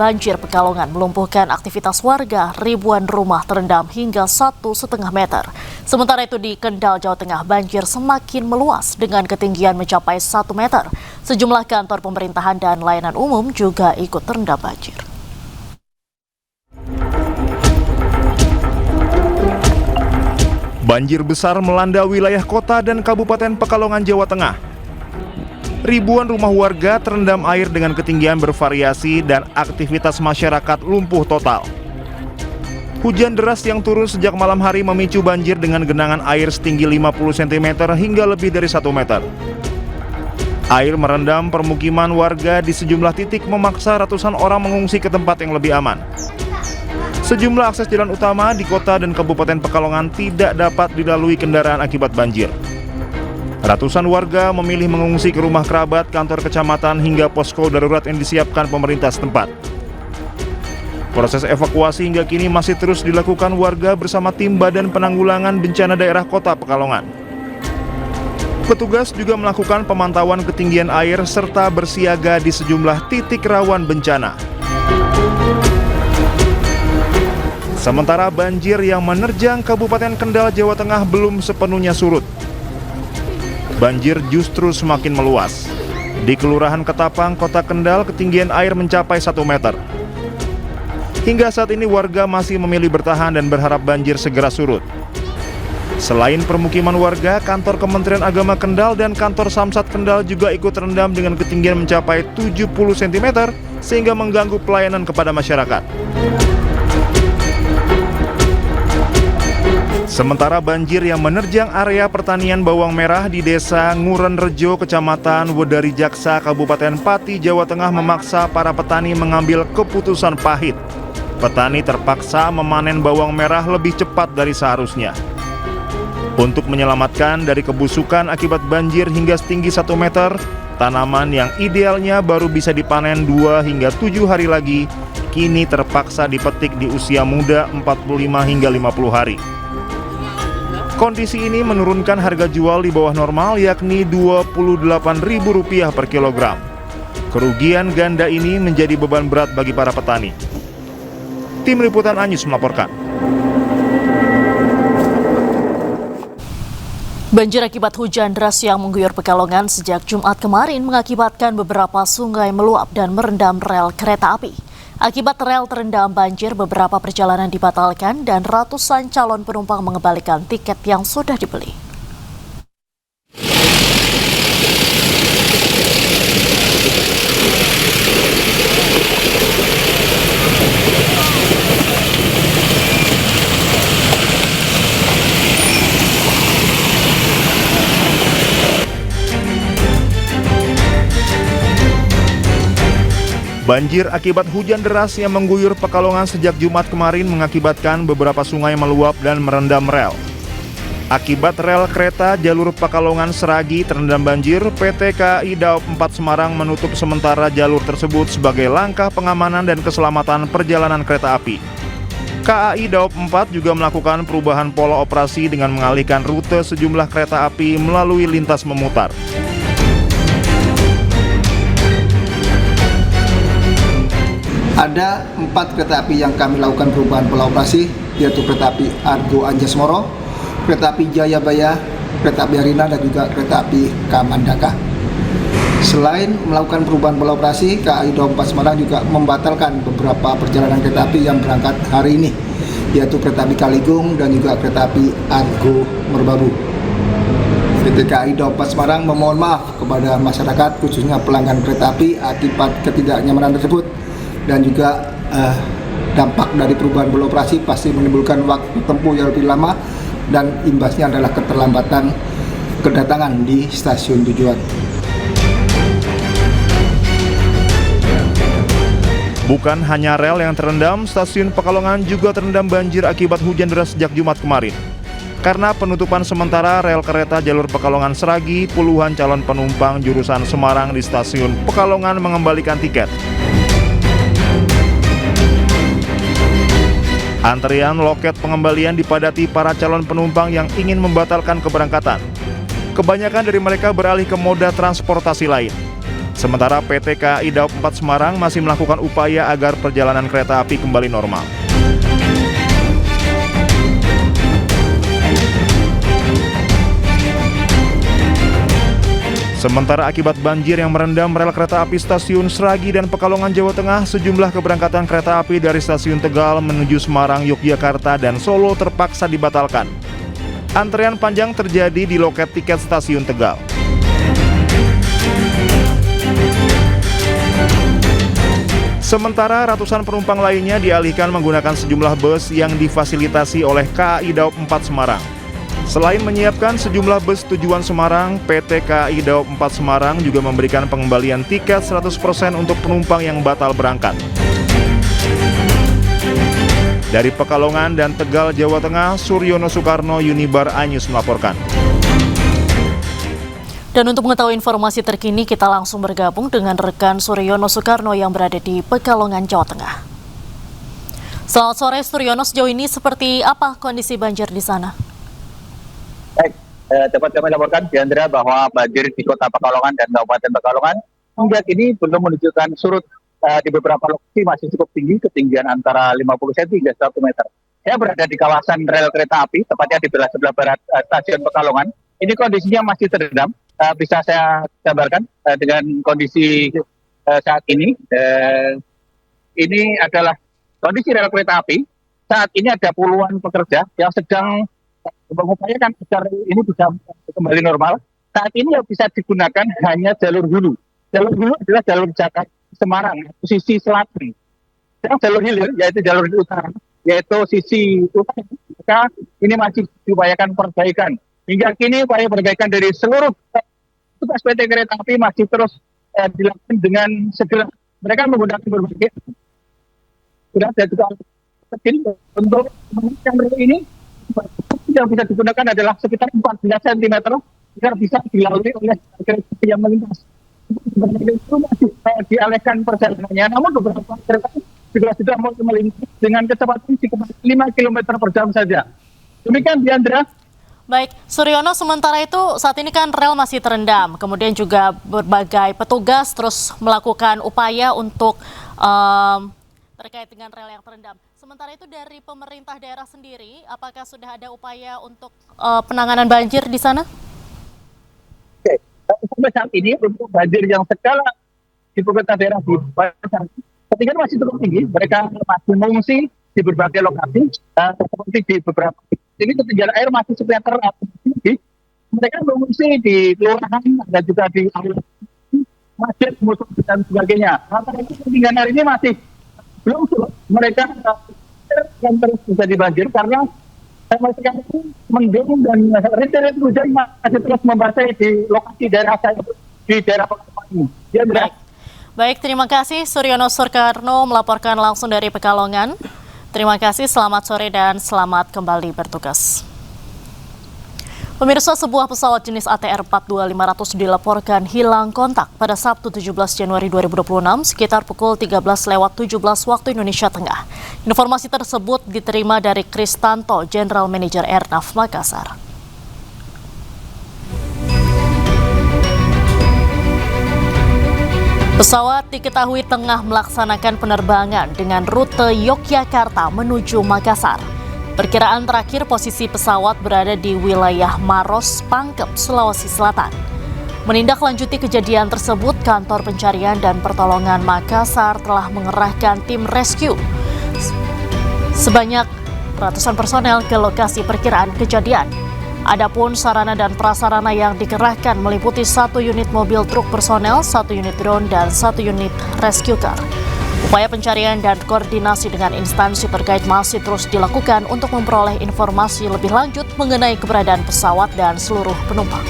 banjir Pekalongan melumpuhkan aktivitas warga, ribuan rumah terendam hingga 1,5 meter. Sementara itu di Kendal, Jawa Tengah, banjir semakin meluas dengan ketinggian mencapai 1 meter. Sejumlah kantor pemerintahan dan layanan umum juga ikut terendam banjir. Banjir besar melanda wilayah kota dan Kabupaten Pekalongan, Jawa Tengah. Ribuan rumah warga terendam air dengan ketinggian bervariasi dan aktivitas masyarakat lumpuh total. Hujan deras yang turun sejak malam hari memicu banjir dengan genangan air setinggi 50 cm hingga lebih dari 1 meter. Air merendam permukiman warga di sejumlah titik memaksa ratusan orang mengungsi ke tempat yang lebih aman. Sejumlah akses jalan utama di kota dan Kabupaten Pekalongan tidak dapat dilalui kendaraan akibat banjir. Ratusan warga memilih mengungsi ke rumah kerabat, kantor kecamatan, hingga posko darurat yang disiapkan pemerintah setempat. Proses evakuasi hingga kini masih terus dilakukan warga bersama tim Badan Penanggulangan Bencana Daerah Kota Pekalongan. Petugas juga melakukan pemantauan ketinggian air serta bersiaga di sejumlah titik rawan bencana. Sementara banjir yang menerjang Kabupaten Kendal, Jawa Tengah belum sepenuhnya surut. Banjir justru semakin meluas. Di Kelurahan Ketapang, Kota Kendal, ketinggian air mencapai 1 meter. Hingga saat ini warga masih memilih bertahan dan berharap banjir segera surut. Selain permukiman warga, kantor Kementerian Agama Kendal dan kantor Samsat Kendal juga ikut terendam dengan ketinggian mencapai 70 cm sehingga mengganggu pelayanan kepada masyarakat. Sementara banjir yang menerjang area pertanian bawang merah di Desa Ngurenrejo, Kecamatan Wedari Jaksa, Kabupaten Pati, Jawa Tengah memaksa para petani mengambil keputusan pahit. Petani terpaksa memanen bawang merah lebih cepat dari seharusnya. Untuk menyelamatkan dari kebusukan akibat banjir hingga setinggi 1 meter, tanaman yang idealnya baru bisa dipanen 2 hingga 7 hari lagi, kini terpaksa dipetik di usia muda 45 hingga 50 hari. Kondisi ini menurunkan harga jual di bawah normal, yakni Rp28.000 per kilogram. Kerugian ganda ini menjadi beban berat bagi para petani. Tim Liputan Anyus melaporkan. Banjir akibat hujan deras yang mengguyur Pekalongan sejak Jumat kemarin mengakibatkan beberapa sungai meluap dan merendam rel kereta api. Akibat rel terendam banjir, beberapa perjalanan dibatalkan dan ratusan calon penumpang mengembalikan tiket yang sudah dibeli. Banjir akibat hujan deras yang mengguyur Pekalongan sejak Jumat kemarin mengakibatkan beberapa sungai meluap dan merendam rel. Akibat rel kereta jalur Pekalongan Seragi terendam banjir, PT KAI Daop 4 Semarang menutup sementara jalur tersebut sebagai langkah pengamanan dan keselamatan perjalanan kereta api. KAI Daop 4 juga melakukan perubahan pola operasi dengan mengalihkan rute sejumlah kereta api melalui lintas memutar. Ada 4 kereta api yang kami lakukan perubahan pola operasi, yaitu kereta api Argo Anjasmoro, kereta api Jayabaya, kereta api Arina, dan juga kereta api Kamandaka. Selain melakukan perubahan pola operasi, KAI Daop 4 Semarang juga membatalkan beberapa perjalanan kereta api yang berangkat hari ini, yaitu kereta api Kaligung dan juga kereta api Argo Merbabu. PT KAI Daop 4 Semarang memohon maaf kepada masyarakat, khususnya pelanggan kereta api, akibat ketidaknyamanan tersebut. Dan juga dampak dari perubahan pola operasi pasti menimbulkan waktu tempuh yang lebih lama dan imbasnya adalah keterlambatan kedatangan di stasiun tujuan. Bukan hanya rel yang terendam, stasiun Pekalongan juga terendam banjir akibat hujan deras sejak Jumat kemarin. Karena penutupan sementara rel kereta jalur Pekalongan Seragi, puluhan calon penumpang jurusan Semarang di stasiun Pekalongan mengembalikan tiket. Antrian loket pengembalian dipadati para calon penumpang yang ingin membatalkan keberangkatan. Kebanyakan dari mereka beralih ke moda transportasi lain. Sementara PT KAI Daob 4 Semarang masih melakukan upaya agar perjalanan kereta api kembali normal. Sementara akibat banjir yang merendam rel kereta api stasiun Sragi dan Pekalongan, Jawa Tengah, sejumlah keberangkatan kereta api dari stasiun Tegal menuju Semarang, Yogyakarta, dan Solo terpaksa dibatalkan. Antrean panjang terjadi di loket tiket stasiun Tegal. Sementara ratusan penumpang lainnya dialihkan menggunakan sejumlah bus yang difasilitasi oleh KAI Daob 4 Semarang. Selain menyiapkan sejumlah bus tujuan Semarang, PT KAI Daob 4 Semarang juga memberikan pengembalian tiket 100% untuk penumpang yang batal berangkat. Dari Pekalongan dan Tegal, Jawa Tengah, Suryono Soekarno, Unibar Anyus melaporkan. Dan untuk mengetahui informasi terkini, kita langsung bergabung dengan rekan Suryono Soekarno yang berada di Pekalongan, Jawa Tengah. Selamat sore Suryono, sejauh ini seperti apa kondisi banjir di sana? Baik, dapat kami laporkan Diandra bahwa banjir di Kota Pekalongan dan Kabupaten Pekalongan hingga kini belum menunjukkan surut. Di beberapa lokasi masih cukup tinggi, ketinggian antara 50 cm hingga 1 meter. Saya berada di kawasan rel kereta api, tepatnya di sebelah barat stasiun Pekalongan. Ini kondisinya masih terendam. Bisa saya gambarkan dengan kondisi saat ini. Ini adalah kondisi rel kereta api. Saat ini ada puluhan pekerja yang sedang mengupayakan agar ini bisa kembali normal. Saat ini yang bisa digunakan hanya jalur hulu. Jalur hulu adalah jalur Jakarta Semarang, sisi selatan. Sedang jalur hilir, yaitu jalur utara, yaitu sisi utara. Maka ini masih diupayakan perbaikan. Hingga kini upaya perbaikan dari seluruh tugas PT Kereta Api masih terus dilakukan dengan segera. Mereka menggunakan berbagai sudah ada juga kecil untuk mengamankan rel ini. Yang bisa digunakan adalah sekitar 14 cm agar bisa dilalui oleh kereta api yang melintas. Itu masih dialihkan perjalanannya, namun beberapa kereta juga sudah mau melintas dengan kecepatan sekitar 5 km per jam saja. Demikian Diandra. Baik, Suryono, sementara itu saat ini kan rel masih terendam, kemudian juga berbagai petugas terus melakukan upaya untuk terkait dengan rel yang terendam. Sementara itu dari pemerintah daerah sendiri, apakah sudah ada upaya untuk penanganan banjir di sana? Oke, sampai saat ini untuk banjir yang skala di pemerintah daerah di ketinggian masih cukup tinggi. Mereka masih mengungsi di berbagai lokasi, seperti di beberapa ini ketinggian air masih semeter atau tinggi. Mereka mengungsi di kelurahan dan juga di masjid, musuh dan sebagainya. Rata-rata ketinggian air ini masih belum surut. Mereka akan terus menjadi banjir karena mereka mendung dan rintik hujan masih terus membasahi di lokasi daerah saya di daerah Pekalongan ini. Ya, Baik, terima kasih Suryono Soekarno melaporkan langsung dari Pekalongan. Terima kasih, selamat sore dan selamat kembali bertugas. Pemirsa, sebuah pesawat jenis ATR 42500 dilaporkan hilang kontak pada Sabtu 17 Januari 2026 sekitar pukul 13.17 waktu Indonesia Tengah. Informasi tersebut diterima dari Kristanto, General Manager Airnav Makassar. Pesawat diketahui tengah melaksanakan penerbangan dengan rute Yogyakarta menuju Makassar. Perkiraan terakhir posisi pesawat berada di wilayah Maros, Pangkep, Sulawesi Selatan. Menindaklanjuti kejadian tersebut, Kantor Pencarian dan Pertolongan Makassar telah mengerahkan tim rescue sebanyak ratusan personel ke lokasi perkiraan kejadian. Adapun sarana dan prasarana yang dikerahkan meliputi 1 unit mobil truk personel, 1 unit drone, dan 1 unit rescue car. Upaya pencarian dan koordinasi dengan instansi terkait masih terus dilakukan untuk memperoleh informasi lebih lanjut mengenai keberadaan pesawat dan seluruh penumpang.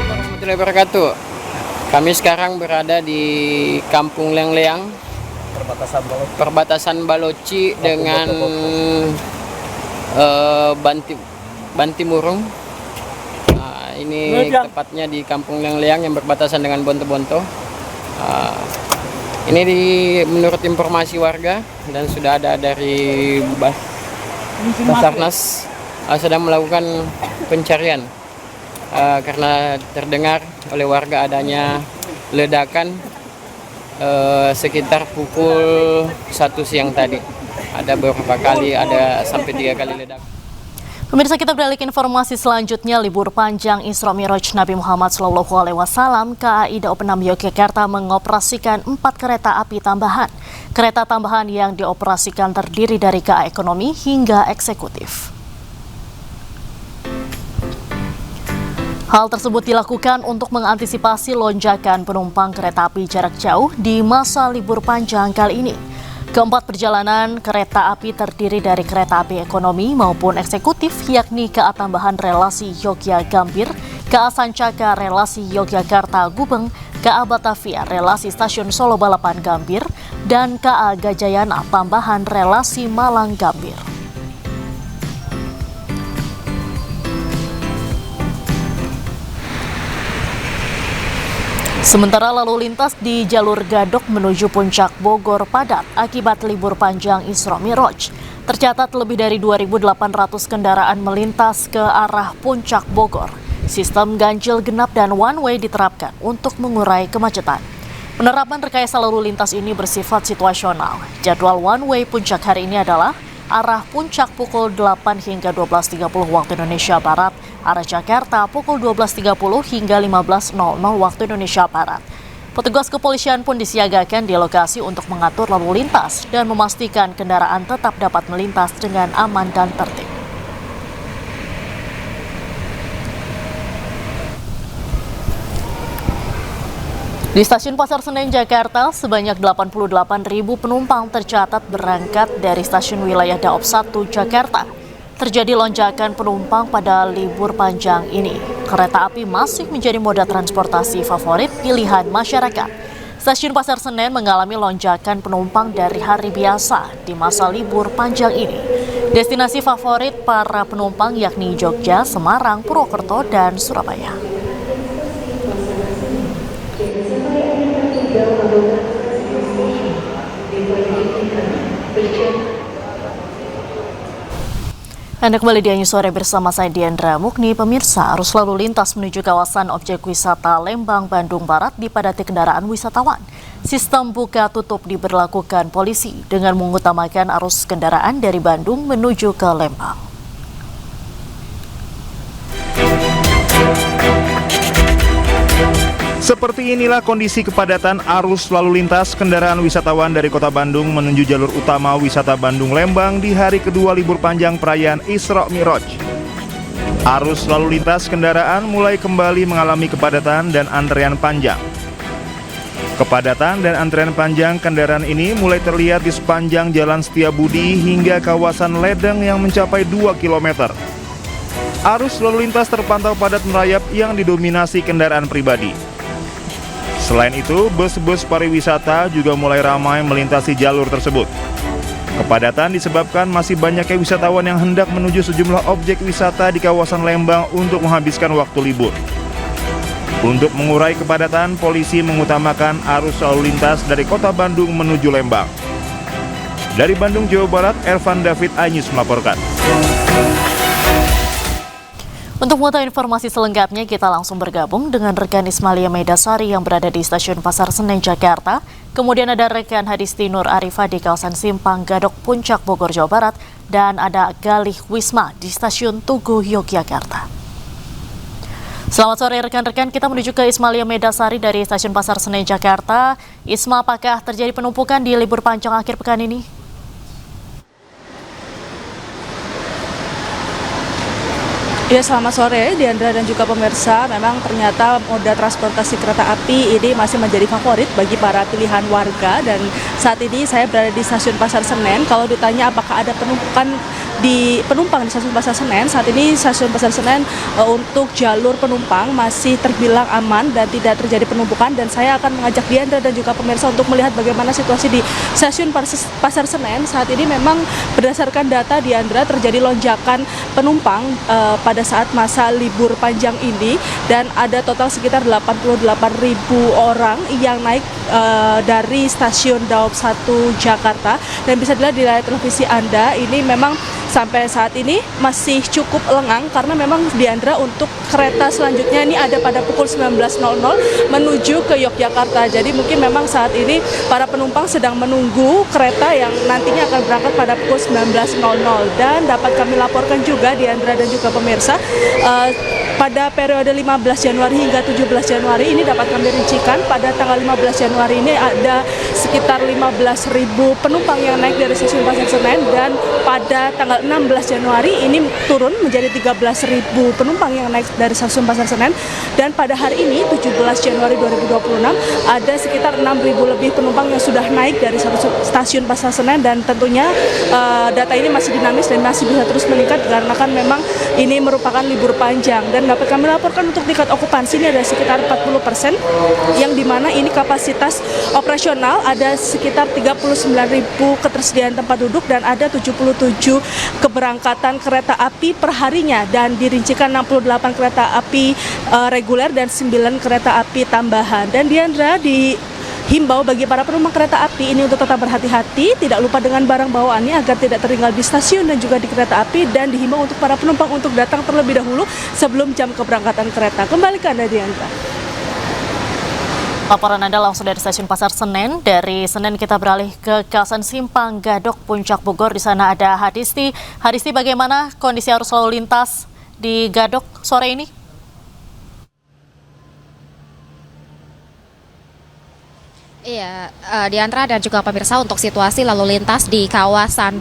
Warahmatullahi wabarakatuh. Kami sekarang berada di Kampung Lengleang, perbatasan Baloci dengan Bantimurung. Nah, ini tepatnya di Kampung Lengleang yang berbatasan dengan Bonto-Bonto. Ini menurut informasi warga dan sudah ada dari Basarnas sedang melakukan pencarian karena terdengar oleh warga adanya ledakan sekitar pukul 1 siang tadi. Ada beberapa kali, ada sampai 3 kali ledakan. Pemirsa, kita beralih ke informasi selanjutnya. Libur panjang Isra Mi'raj Nabi Muhammad SAW, KAI Daob 6 Yogyakarta mengoperasikan 4 kereta api tambahan. Kereta tambahan yang dioperasikan terdiri dari KA ekonomi hingga eksekutif. Hal tersebut dilakukan untuk mengantisipasi lonjakan penumpang kereta api jarak jauh di masa libur panjang kali ini. Keempat perjalanan kereta api terdiri dari kereta api ekonomi maupun eksekutif, yakni KA tambahan relasi Yogyakarta-Gambir, KA Sancaka relasi Yogyakarta-Gubeng, KA Batavia relasi Stasiun Solo Balapan Gambir, dan KA Gajayana tambahan relasi Malang Gambir. Sementara lalu lintas di jalur Gadok menuju Puncak Bogor padat akibat libur panjang Isra Mi'raj. Tercatat lebih dari 2.800 kendaraan melintas ke arah Puncak Bogor. Sistem ganjil genap dan one way diterapkan untuk mengurai kemacetan. Penerapan rekayasa lalu lintas ini bersifat situasional. Jadwal one way Puncak hari ini adalah arah Puncak pukul 8 hingga 12.30 waktu Indonesia Barat, arah Jakarta pukul 12.30 hingga 15.00 waktu Indonesia Barat. Petugas kepolisian pun disiagakan di lokasi untuk mengatur lalu lintas dan memastikan kendaraan tetap dapat melintas dengan aman dan tertib. Di Stasiun Pasar Senen, Jakarta, sebanyak 88.000 penumpang tercatat berangkat dari stasiun wilayah Daob 1, Jakarta. Terjadi lonjakan penumpang pada libur panjang ini. Kereta api masih menjadi moda transportasi favorit pilihan masyarakat. Stasiun Pasar Senen mengalami lonjakan penumpang dari hari biasa di masa libur panjang ini. Destinasi favorit para penumpang yakni Jogja, Semarang, Purwokerto, dan Surabaya. Anda kembali di Anju Sore bersama saya Diandra Mukni. Pemirsa, arus lalu lintas menuju kawasan objek wisata Lembang, Bandung Barat dipadati kendaraan wisatawan. Sistem buka tutup diberlakukan polisi dengan mengutamakan arus kendaraan dari Bandung menuju ke Lembang. Seperti inilah kondisi kepadatan arus lalu lintas kendaraan wisatawan dari kota Bandung menuju jalur utama wisata Bandung Lembang di hari kedua libur panjang perayaan Isra Mi'raj. Arus lalu lintas kendaraan mulai kembali mengalami kepadatan dan antrean panjang. Kepadatan dan antrean panjang kendaraan ini mulai terlihat di sepanjang Jalan Setiabudi hingga kawasan Ledeng yang mencapai 2 km. Arus lalu lintas terpantau padat merayap yang didominasi kendaraan pribadi. Selain itu, bus-bus pariwisata juga mulai ramai melintasi jalur tersebut. Kepadatan disebabkan masih banyaknya wisatawan yang hendak menuju sejumlah objek wisata di kawasan Lembang untuk menghabiskan waktu libur. Untuk mengurai kepadatan, polisi mengutamakan arus lalu lintas dari kota Bandung menuju Lembang. Dari Bandung, Jawa Barat, Ervan David Anyus melaporkan. Untuk mengetahui informasi selengkapnya, kita langsung bergabung dengan rekan Ismalia Medasari yang berada di Stasiun Pasar Senen, Jakarta. Kemudian ada rekan Hadisti Nur Arifah di kawasan Simpang Gadok, Puncak Bogor, Jawa Barat. Dan ada Galih Wisma di Stasiun Tugu, Yogyakarta. Selamat sore rekan-rekan, kita menuju ke Ismalia Medasari dari Stasiun Pasar Senen, Jakarta. Isma, apakah terjadi penumpukan di libur panjang akhir pekan ini? Ya, selamat sore Diandra dan juga pemirsa. Memang ternyata moda transportasi kereta api ini masih menjadi favorit bagi para pilihan warga. Dan saat ini saya berada di Stasiun Pasar Senen. Kalau ditanya apakah ada penumpang di Stasiun Pasar Senen, saat ini Stasiun Pasar Senen untuk jalur penumpang masih terbilang aman dan tidak terjadi penumpukan. Dan saya akan mengajak Diandra dan juga pemirsa untuk melihat bagaimana situasi di Stasiun Pasar Senen. Saat ini memang berdasarkan data Diandra terjadi lonjakan penumpang pada saat masa libur panjang ini, dan ada total sekitar 88.000 orang yang naik dari Stasiun Daob 1 Jakarta. Dan bisa dilihat di layar televisi Anda, ini memang sampai saat ini masih cukup lengang karena memang Diandra untuk kereta selanjutnya ini ada pada pukul 19.00 menuju ke Yogyakarta. Jadi mungkin memang saat ini para penumpang sedang menunggu kereta yang nantinya akan berangkat pada pukul 19.00. Dan dapat kami laporkan juga Diandra dan juga pemirsa, pada periode 15 Januari hingga 17 Januari ini dapat kami rincikan pada tanggal 15 Januari ini ada sekitar 15.000 penumpang yang naik dari stasiun Pasar Senen, dan pada tanggal 16 Januari ini turun menjadi 13.000 penumpang yang naik dari stasiun Pasar Senen, dan pada hari ini 17 Januari 2026 ada sekitar 6.000 lebih penumpang yang sudah naik dari stasiun Pasar Senen, dan tentunya data ini masih dinamis dan masih bisa terus meningkat karena kan memang ini merupakan libur panjang. Dan dapat kami laporkan untuk tingkat okupansi ini ada sekitar 40%, yang dimana ini kapasitas operasional ada sekitar 39.000 ketersediaan tempat duduk dan ada 77 keberangkatan kereta api perharinya, dan dirincikan 68 kereta api reguler dan 9 kereta api tambahan. Dan Diandra himbau bagi para penumpang kereta api ini untuk tetap berhati-hati, tidak lupa dengan barang bawaannya agar tidak tertinggal di stasiun dan juga di kereta api, dan dihimbau untuk para penumpang untuk datang terlebih dahulu sebelum jam keberangkatan kereta. Kembali ke Anda, Diandra. Laporan Anda langsung dari stasiun Pasar Senen. Dari Senen kita beralih ke kawasan Simpang Gadok, Puncak Bogor. Di sana ada Hadisti. Hadisti, bagaimana kondisi arus lalu lintas di Gadok sore ini? Iya, Diandra dan juga pemirsa, untuk situasi lalu lintas di kawasan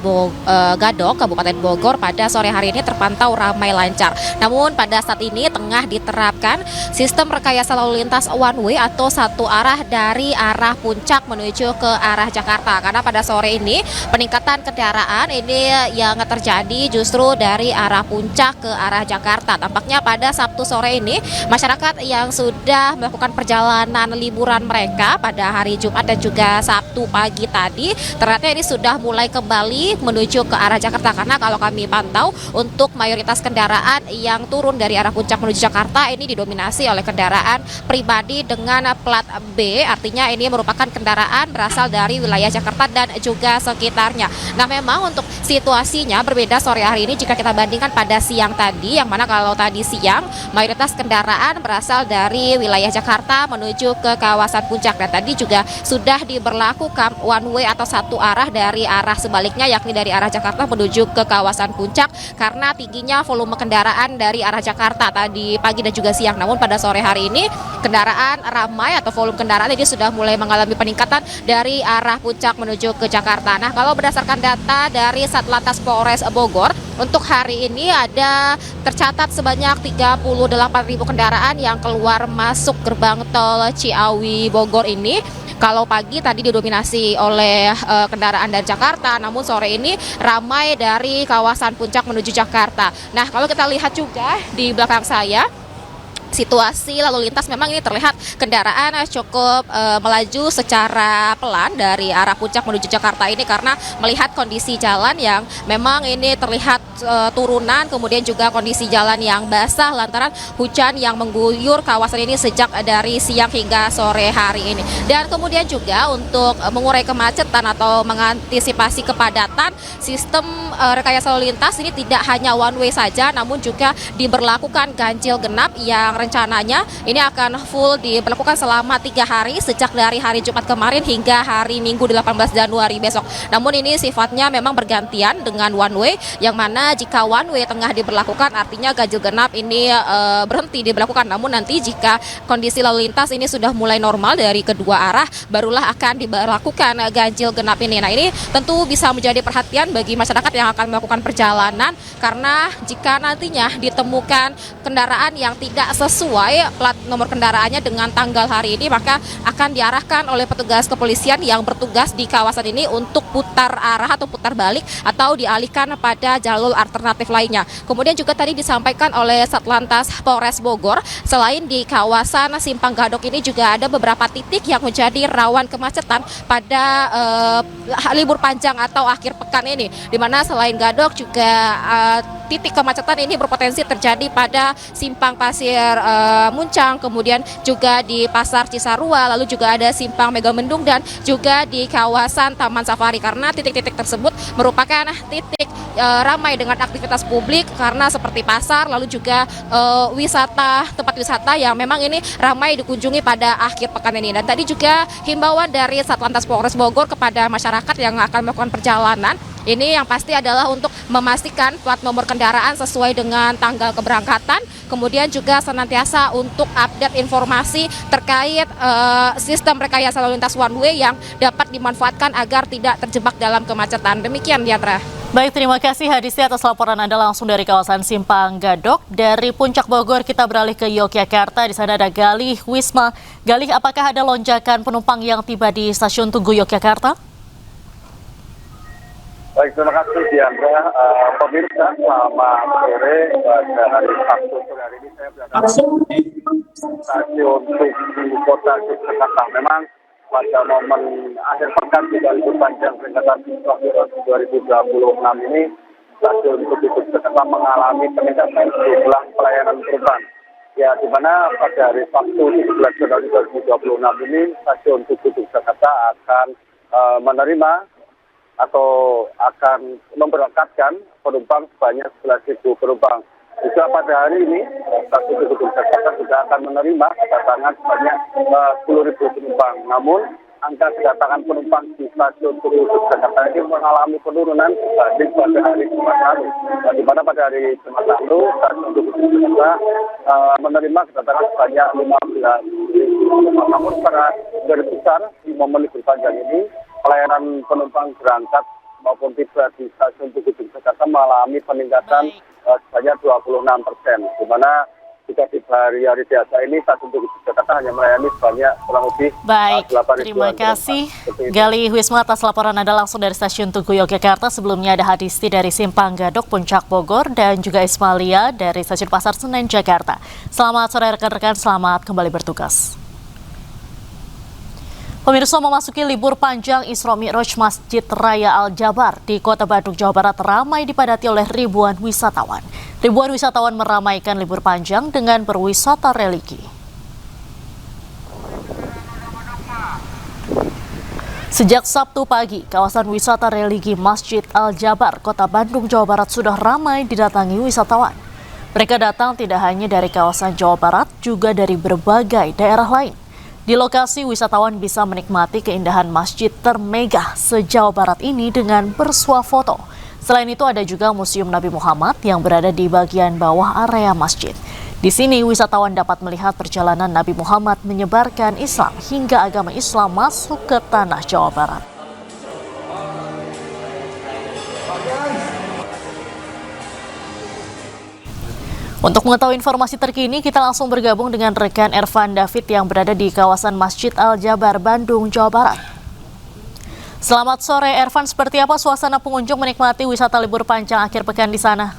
Gadok, Kabupaten Bogor pada sore hari ini terpantau ramai lancar. Namun pada saat ini tengah diterapkan sistem rekayasa lalu lintas one way atau satu arah dari arah Puncak menuju ke arah Jakarta. Karena pada sore ini peningkatan kendaraan ini yang terjadi justru dari arah Puncak ke arah Jakarta. Tampaknya pada Sabtu sore ini masyarakat yang sudah melakukan perjalanan liburan mereka pada hari Jumat dan juga Sabtu pagi tadi ternyata ini sudah mulai kembali menuju ke arah Jakarta, karena kalau kami pantau untuk mayoritas kendaraan yang turun dari arah Puncak menuju Jakarta ini didominasi oleh kendaraan pribadi dengan plat B, artinya ini merupakan kendaraan berasal dari wilayah Jakarta dan juga sekitarnya. Nah, memang untuk situasinya berbeda sore hari ini jika kita bandingkan pada siang tadi, yang mana kalau tadi siang mayoritas kendaraan berasal dari wilayah Jakarta menuju ke kawasan Puncak, dan tadi juga sudah diberlakukan one way atau satu arah dari arah sebaliknya, yakni dari arah Jakarta menuju ke kawasan Puncak karena tingginya volume kendaraan dari arah Jakarta tadi pagi dan juga siang. Namun pada sore hari ini kendaraan ramai atau volume kendaraan ini sudah mulai mengalami peningkatan dari arah Puncak menuju ke Jakarta. Nah, kalau berdasarkan data dari Satlantas Polres Bogor, untuk hari ini ada tercatat sebanyak 38.000 kendaraan yang keluar masuk gerbang tol Ciawi Bogor ini. Kalau pagi tadi didominasi oleh kendaraan dari Jakarta, namun sore ini ramai dari kawasan Puncak menuju Jakarta. Nah, kalau kita lihat juga di belakang saya, situasi lalu lintas memang ini terlihat kendaraan cukup melaju secara pelan dari arah Puncak menuju Jakarta ini, karena melihat kondisi jalan yang memang ini terlihat turunan, kemudian juga kondisi jalan yang basah lantaran hujan yang mengguyur kawasan ini sejak dari siang hingga sore hari ini. Dan kemudian juga untuk mengurai kemacetan atau mengantisipasi kepadatan, sistem rekayasa lalu lintas ini tidak hanya one way saja, namun juga diberlakukan ganjil genap yang rencananya ini akan full diberlakukan selama 3 hari sejak dari hari Jumat kemarin hingga hari Minggu 18 Januari besok. Namun ini sifatnya memang bergantian dengan one way, yang mana jika one way tengah diberlakukan artinya ganjil genap ini berhenti diberlakukan. Namun nanti jika kondisi lalu lintas ini sudah mulai normal dari kedua arah, barulah akan diberlakukan ganjil genap ini. Nah, ini tentu bisa menjadi perhatian bagi masyarakat yang akan melakukan perjalanan, karena jika nantinya ditemukan kendaraan yang tidak sesuai plat nomor kendaraannya dengan tanggal hari ini, maka akan diarahkan oleh petugas kepolisian yang bertugas di kawasan ini untuk putar arah atau putar balik atau dialihkan pada jalur alternatif lainnya. Kemudian juga tadi disampaikan oleh Satlantas Polres Bogor, selain di kawasan Simpang Gadok ini juga ada beberapa titik yang menjadi rawan kemacetan pada libur panjang atau akhir pekan ini, di mana selain Gadok juga titik kemacetan ini berpotensi terjadi pada Simpang Pasir Muncang, kemudian juga di Pasar Cisarua, lalu juga ada Simpang Megamendung dan juga di kawasan Taman Safari, karena titik-titik tersebut merupakan titik ramai dengan aktivitas publik karena seperti pasar, lalu juga tempat wisata yang memang ini ramai dikunjungi pada akhir pekan ini. Dan tadi juga himbauan dari Satlantas Polres Bogor kepada masyarakat yang akan melakukan perjalanan ini yang pasti adalah untuk memastikan plat nomor kendaraan sesuai dengan tanggal keberangkatan, kemudian juga senantiasa untuk update informasi terkait sistem rekayasa lalu lintas one way yang dapat dimanfaatkan agar tidak terjebak dalam kemacetan. Demikian, Diandra. Baik, terima kasih Hadisti atas laporan Anda langsung dari kawasan Simpang Gadok. Dari Puncak Bogor kita beralih ke Yogyakarta. Di sana ada Galih Wisma. Galih, apakah ada lonjakan penumpang yang tiba di stasiun Tugu Yogyakarta? Baik, terima kasih Diandra. Pemirsa, selamat sore. Pada hari Sabtu sore hari ini saya berada di stasiun Tugu Kota Yogyakarta. Memang pada momen akhir pekan juga libur panjang peringatan Isra 2026 ini, stasiun Tugu Yogyakarta mengalami peningkatan jumlah pelayanan penumpang. Ya, di mana pada hari Sabtu 17 Januari 2026 ini, stasiun Tugu Yogyakarta akan menerima atau akan memberangkatkan penumpang sebanyak 11.000 penumpang. Juga pada hari ini, stasiun Tugu Yogyakarta juga akan menerima kedatangan sebanyak 10.000 penumpang. Namun, angka kedatangan penumpang di stasiun Tugu Yogyakarta ini mengalami penurunan dibanding pada hari Jumat lalu. Di mana pada hari Jumat lalu, stasiun Tugu Yogyakarta menerima kedatangan sebanyak 15.000 penumpang. Namun, pada garis besar di momen libur panjang ini, pelayanan penumpang berangkat maupun tiba di stasiun Tugu Yogyakarta mengalami peningkatan sebanyak 26%, di mana jika di hari-hari biasa ini stasiun Tugu Yogyakarta hanya melayani sebanyak kurang lebih 8.000. Terima kasih Galih Wisma atas laporan Anda langsung dari stasiun Tugu Yogyakarta. Sebelumnya ada Hadisti dari Simpang Gadok, Puncak Bogor, dan juga Ismalia dari stasiun Pasar Senen, Jakarta. Selamat sore rekan-rekan, selamat kembali bertugas. Pemirsa, memasuki libur panjang Isra Mi'raj Masjid Raya Al-Jabar di Kota Bandung, Jawa Barat ramai dipadati oleh ribuan wisatawan. Ribuan wisatawan meramaikan libur panjang dengan berwisata religi. Sejak Sabtu pagi, kawasan wisata religi Masjid Al-Jabar, Kota Bandung, Jawa Barat sudah ramai didatangi wisatawan. Mereka datang tidak hanya dari kawasan Jawa Barat, juga dari berbagai daerah lain. Di lokasi, wisatawan bisa menikmati keindahan masjid termegah se-Jawa Barat ini dengan bersuah foto. Selain itu ada juga Museum Nabi Muhammad yang berada di bagian bawah area masjid. Di sini wisatawan dapat melihat perjalanan Nabi Muhammad menyebarkan Islam hingga agama Islam masuk ke tanah Jawa Barat. Untuk mengetahui informasi terkini, kita langsung bergabung dengan rekan Ervan David yang berada di kawasan Masjid Al-Jabar, Bandung, Jawa Barat. Selamat sore Ervan, seperti apa suasana pengunjung menikmati wisata libur panjang akhir pekan di sana?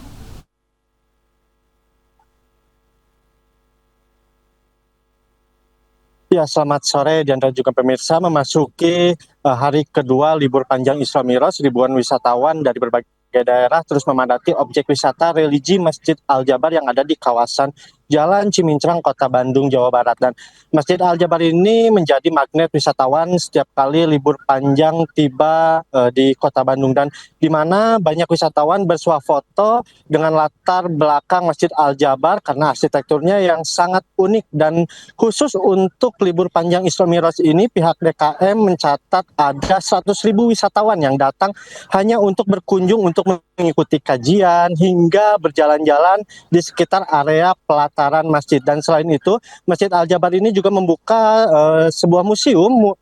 Ya, selamat sore dan juga pemirsa. Memasuki hari kedua libur panjang Isra Mi'raj, ribuan wisatawan dari berbagai daerah terus memadati objek wisata religi Masjid Al-Jabar yang ada di kawasan Jalan Cimincrang, Kota Bandung, Jawa Barat. Dan Masjid Al-Jabar ini menjadi magnet wisatawan setiap kali libur panjang tiba di Kota Bandung, dan di mana banyak wisatawan bersuah foto dengan latar belakang Masjid Al-Jabar karena arsitekturnya yang sangat unik. Dan khusus untuk libur panjang Isra Mi'raj ini, pihak DKM mencatat ada 100.000 wisatawan yang datang hanya untuk berkunjung, untuk mengikuti kajian hingga berjalan-jalan di sekitar area pelataran masjid. Dan selain itu, Masjid Al-Jabar ini juga membuka sebuah museum,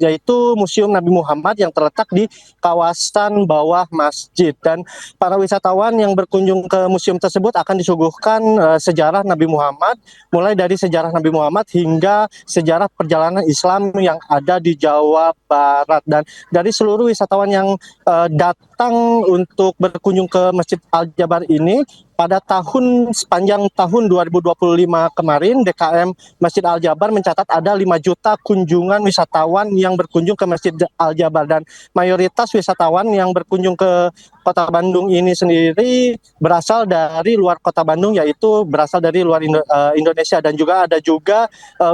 yaitu Museum Nabi Muhammad yang terletak di kawasan bawah masjid. Dan para wisatawan yang berkunjung ke museum tersebut akan disuguhkan sejarah Nabi Muhammad, mulai dari sejarah Nabi Muhammad hingga sejarah perjalanan Islam yang ada di Jawa Barat. Dan dari seluruh wisatawan yang datang untuk berkunjung ke Masjid Al-Jabar ini, pada sepanjang tahun 2025 kemarin, DKM Masjid Al-Jabar mencatat ada 5 juta kunjungan wisatawan wisatawan yang berkunjung ke Masjid Al-Jabar, dan mayoritas wisatawan yang berkunjung ke Kota Bandung ini sendiri berasal dari luar Kota Bandung, yaitu berasal dari luar Indonesia, dan juga ada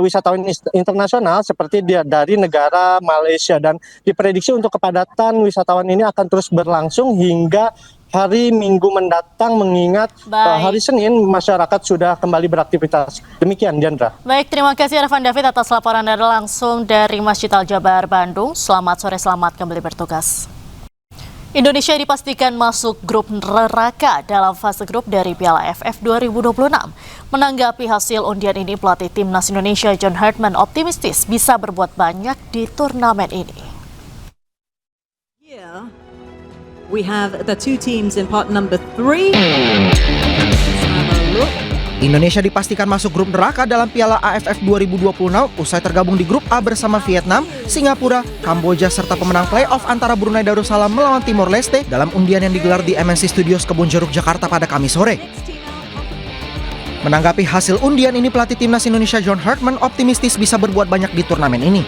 wisatawan internasional seperti dari negara Malaysia, dan diprediksi untuk kepadatan wisatawan ini akan terus berlangsung hingga hari Minggu mendatang, mengingat hari Senin masyarakat sudah kembali beraktivitas. Demikian, Diandra. Baik, terima kasih Arfan David atas laporan Anda langsung dari Masjid Al-Jabar, Bandung. Selamat sore, selamat kembali bertugas. Indonesia dipastikan masuk grup neraka dalam fase grup dari Piala AFF 2026. Menanggapi hasil undian ini, pelatih Timnas Indonesia John Hartman optimistis bisa berbuat banyak di turnamen ini. We have the two teams in part number 3. Indonesia dipastikan masuk grup neraka dalam Piala AFF 2026 usai tergabung di grup A bersama Vietnam, Singapura, Kamboja serta pemenang playoff antara Brunei Darussalam melawan Timor Leste dalam undian yang digelar di MNC Studios Kebonjeruk, Jakarta pada Kamis sore. Menanggapi hasil undian ini, pelatih Timnas Indonesia John Hartman optimistis bisa berbuat banyak di turnamen ini.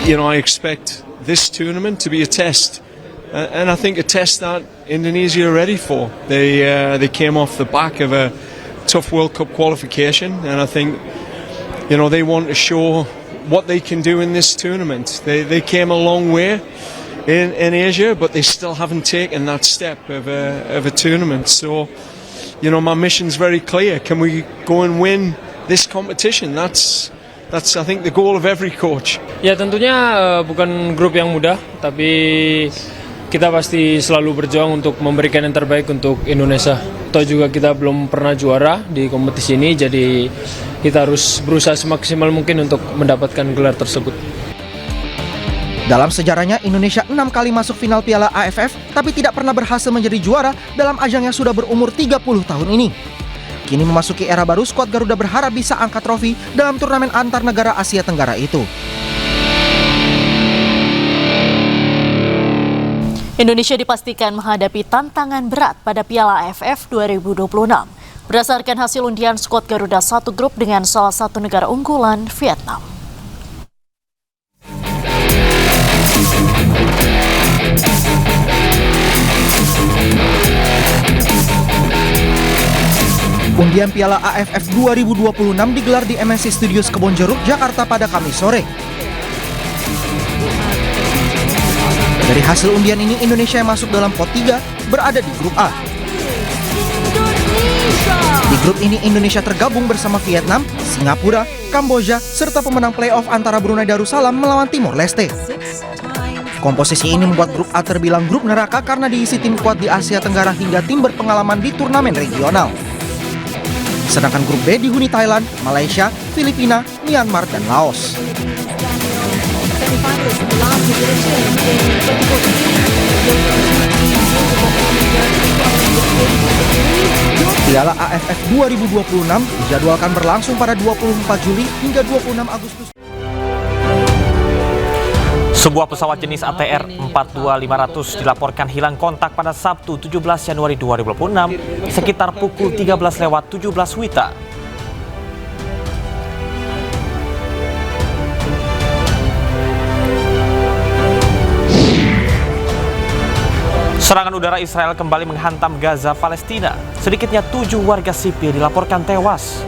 I expect this tournament to be a test, and I think a test that Indonesia are ready for. They came off the back of a tough World Cup qualification, and I think they want to show what they can do in this tournament. They came a long way in Asia, but they still haven't taken that step of a tournament. So, my mission's very clear. Can we go and win this competition? That's I think the goal of every coach. Ya, tentunya bukan grup yang mudah, tapi kita pasti selalu berjuang untuk memberikan yang terbaik untuk Indonesia. Toh juga kita belum pernah juara di kompetisi ini, jadi kita harus berusaha semaksimal mungkin untuk mendapatkan gelar tersebut. Dalam sejarahnya, Indonesia 6 kali masuk final Piala AFF, tapi tidak pernah berhasil menjadi juara dalam ajang yang sudah berumur 30 tahun ini. Kini memasuki era baru, skuad Garuda berharap bisa angkat trofi dalam turnamen antar negara Asia Tenggara itu. Indonesia dipastikan menghadapi tantangan berat pada Piala AFF 2026. Berdasarkan hasil undian, skuad Garuda satu grup dengan salah satu negara unggulan, Vietnam. Undian Piala AFF 2026 digelar di MNC Studios Kebonjeruk, Jakarta pada Kamis sore. Dari hasil undian ini, Indonesia yang masuk dalam pot 3 berada di grup A. Di grup ini, Indonesia tergabung bersama Vietnam, Singapura, Kamboja, serta pemenang playoff antara Brunei Darussalam melawan Timor Leste. Komposisi ini membuat grup A terbilang grup neraka karena diisi tim kuat di Asia Tenggara hingga tim berpengalaman di turnamen regional. Sedangkan grup B dihuni Thailand, Malaysia, Filipina, Myanmar, dan Laos. Piala AFF 2026 dijadwalkan berlangsung pada 24 Juli hingga 26 Agustus. Sebuah pesawat jenis ATR 42500 dilaporkan hilang kontak pada Sabtu 17 Januari 2026 sekitar pukul 13:17 WITA. Serangan udara Israel kembali menghantam Gaza, Palestina. Sedikitnya 7 warga sipil dilaporkan tewas.